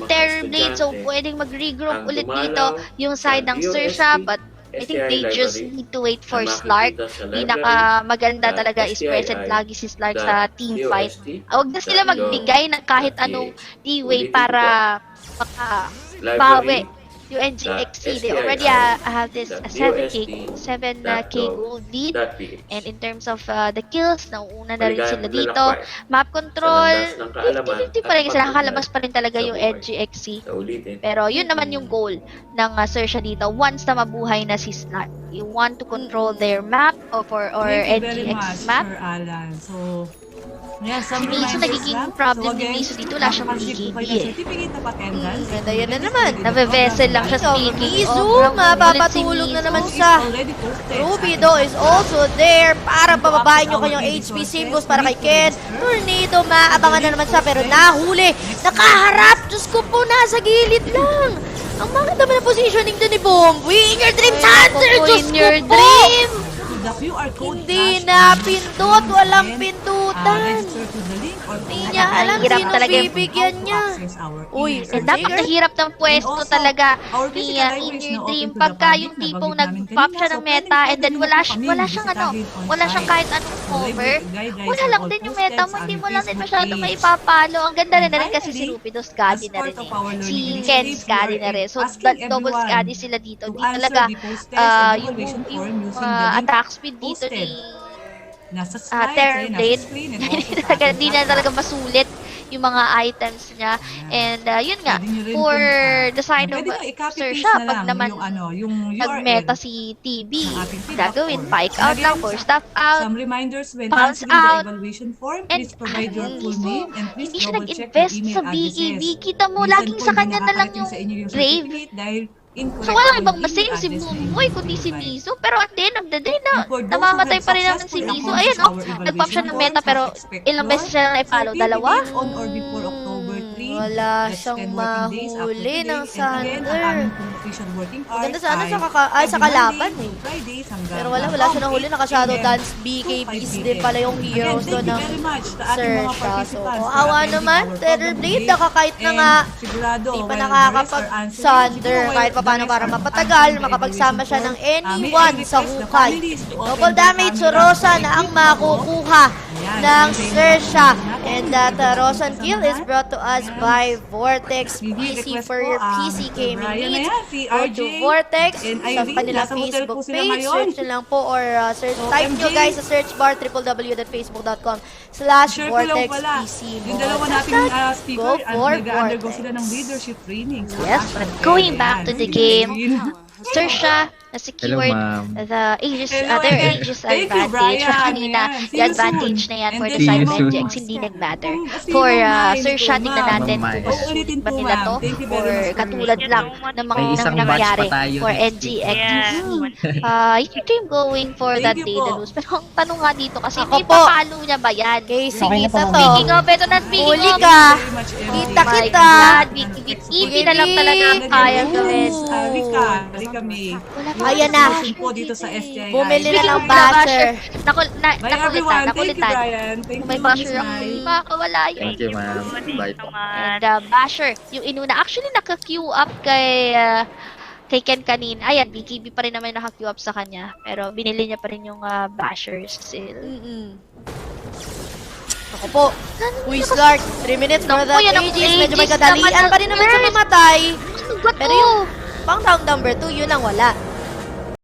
Terrorblade. So pwedeng mag-regroup ulit dito yung side ng Sersha, but I think they just need to wait for Slark. Pinaka maganda talaga is present lagi si Slark sa team fight. Huwag na sila magbigay ng kahit anong leeway para makabawi yung NGXC. They already have this 7k gold lead. And in terms of the kills, nauuna na rin sila dito. Map control, 50-50 pa rin kasi nakakalabas pa rin talaga yung NGXC. Pero yun naman yung goal ng Sersha dito. Once na mabuhay na si Slark, you want to control their map or Thank you very NGX much, map. Sir Alan. So, yeah, some Si Miso reminders nagiging lang. problem ni again, Miso dito, wala siyang nakapag-receive po kayo ng BKB eh. certificate of attendance. Ganda yan na naman. Nabe-vessel lang siya speaking. Mizu, mapapatulog na naman siya. Rubido is also there para pababahin yung kanyang HP symbols para kay Ken. Tornado, maabangan na naman siya pero nahuli. Nakaharap! Diyos ko po, nasa gilid lang. Ang mga naman ng positioning doon ni Bomboy. In Your Dream, Thunder! Diyos In ko Your po! Dream! The QR code Hindi na pindot, walang pindutan. register to the link or Hindi niya alam Hirap sino talaga yung bibigyan niya. Uy, And napakahirap ng pwesto talaga ni In Your Dream pagka yung tipong nag-pop siya ng meta and then wala siyang wala siyang kahit anong cover. Wala lang din yung meta mo, hindi mo lang din masyado maipapalo. Ang ganda rin na rin kasi si Rupido Scadi na rin eh. Si Ken Scadi na rin. So double Scadi sila dito. Di talaga yung attack speed dito ni Terrorblade. Hindi na talaga masulit yung mga items niya. And yun nga, for the side of Sersha, pag naman nag-meta si TB, gagawin, pike out lang, for stop out, Some reminders when bounce answering the out, evaluation form, please provide your full name and please hindi siya double-check your nag-invest email sa BKB. addresses. Kita mo, Minsan laging po, sa hindi kanya na lang nakakarating yung sa inyo yung grave. certificate dahil incorrect So walang po ibang yung masave email si address na Bumboy kundi si provide. Miso. Pero at the end of the day na, For those who namamatay have pa rin naman si successfully Miso. accomplished Ayan oh, our nag-pop siya evaluation ng meta forms pero as expected, ilang beses siya na i-follow? for Dalawa? PPT on or before October 3, Wala that's siyang 10 working days after mahuli today. ng And again, ang Sander. aming completion working hours Maganda sana ay sa sa every kalaban Monday eh. to Fridays hanggang Pero wala siya nahuli. Naka-shadow 8 dance, to BKBs 5 din pala yung Again, heroes thank doon you ng very much sa ating mga Sersha. So, participants for awa attending naman, our program Terrorblade, today. nakakait na And nga. sigurado, Di pa while the rest are nakakapag-Sander answering, kahit pa paano the para rest are mapatagal, answering the makapagsama siya ng evaluation form. anyone May I sa request the hukay. families to open Double their damage sa camera Rosa to na ang make it makukuha Ayan, ng so Sersha. natin, And natin, that natin, Rosan natin, kill is brought to us Ayan. by Vortex May PC request for po, your PC Mr. gaming Brian needs. na yan, si Go RJ to Vortex and sa Irene, kanilang nasa hotel Facebook po sila page. ngayon. Search nyo lang po or search, So, type nyo MJ, guys sa search bar www.facebook.com/Vortex Sure ko lang pala, PC yung dalawa nating speaker, Go for nag-undergo Vortex. sila ng leadership training. So, Yes, Asha but and going Ed, back ayan. to the Sige, game, Irene. search siya, na Hello, secured, ma'am. the Aegis, Hello their again. Aegis Thank you, advantage na Brian. kanina, Ayan. See the you advantage soon. na yan And for the then See you yung cyber soon. checks, hindi nag-matter. Sino For may search nito, siya, tignan ma'am? natin Ma'am kung Mai. Uulitin po, ba nila to, ma'am. Thank you or very much for katulad your lang so much ng po. May nang isang batch nangyari pa tayo for next week. NGXTC. You dream going for Thank that you day po. na lose. Pero ang tanong nga dito kasi, Ako may po. papalo niya ba yan? Casey, Okay na kita po, to. Speaking of, ito na, speaking Huli of, ka. Very much, MJ. Kita my kita. God, easy na lang talaga ang kayang gawin. Rika May. Wala pa Ayan akong na. Session po dito sa STII. Bumili na Speaking ng of basher. Bye everyone. Thank you, nakulitan. Brian. Thank Kung may you, basher Miss ako, Mai. makakawala yun. Thank you, ma'am. Bye po. And basher, yung inuna, actually naka-queue up kay Ken kanina. Ayan, BKB pa rin naman yung naka-queue up sa kanya. Pero binili niya pa rin yung basher sale. Ako po. Wizard, 3 minutes for Naku, that yan ang Aegis. Medyo may Aegis kadalian naman, pa rin naman sa Nurse. mamatay. Ba't Pero mo? yung pang round number 2, yun ang wala.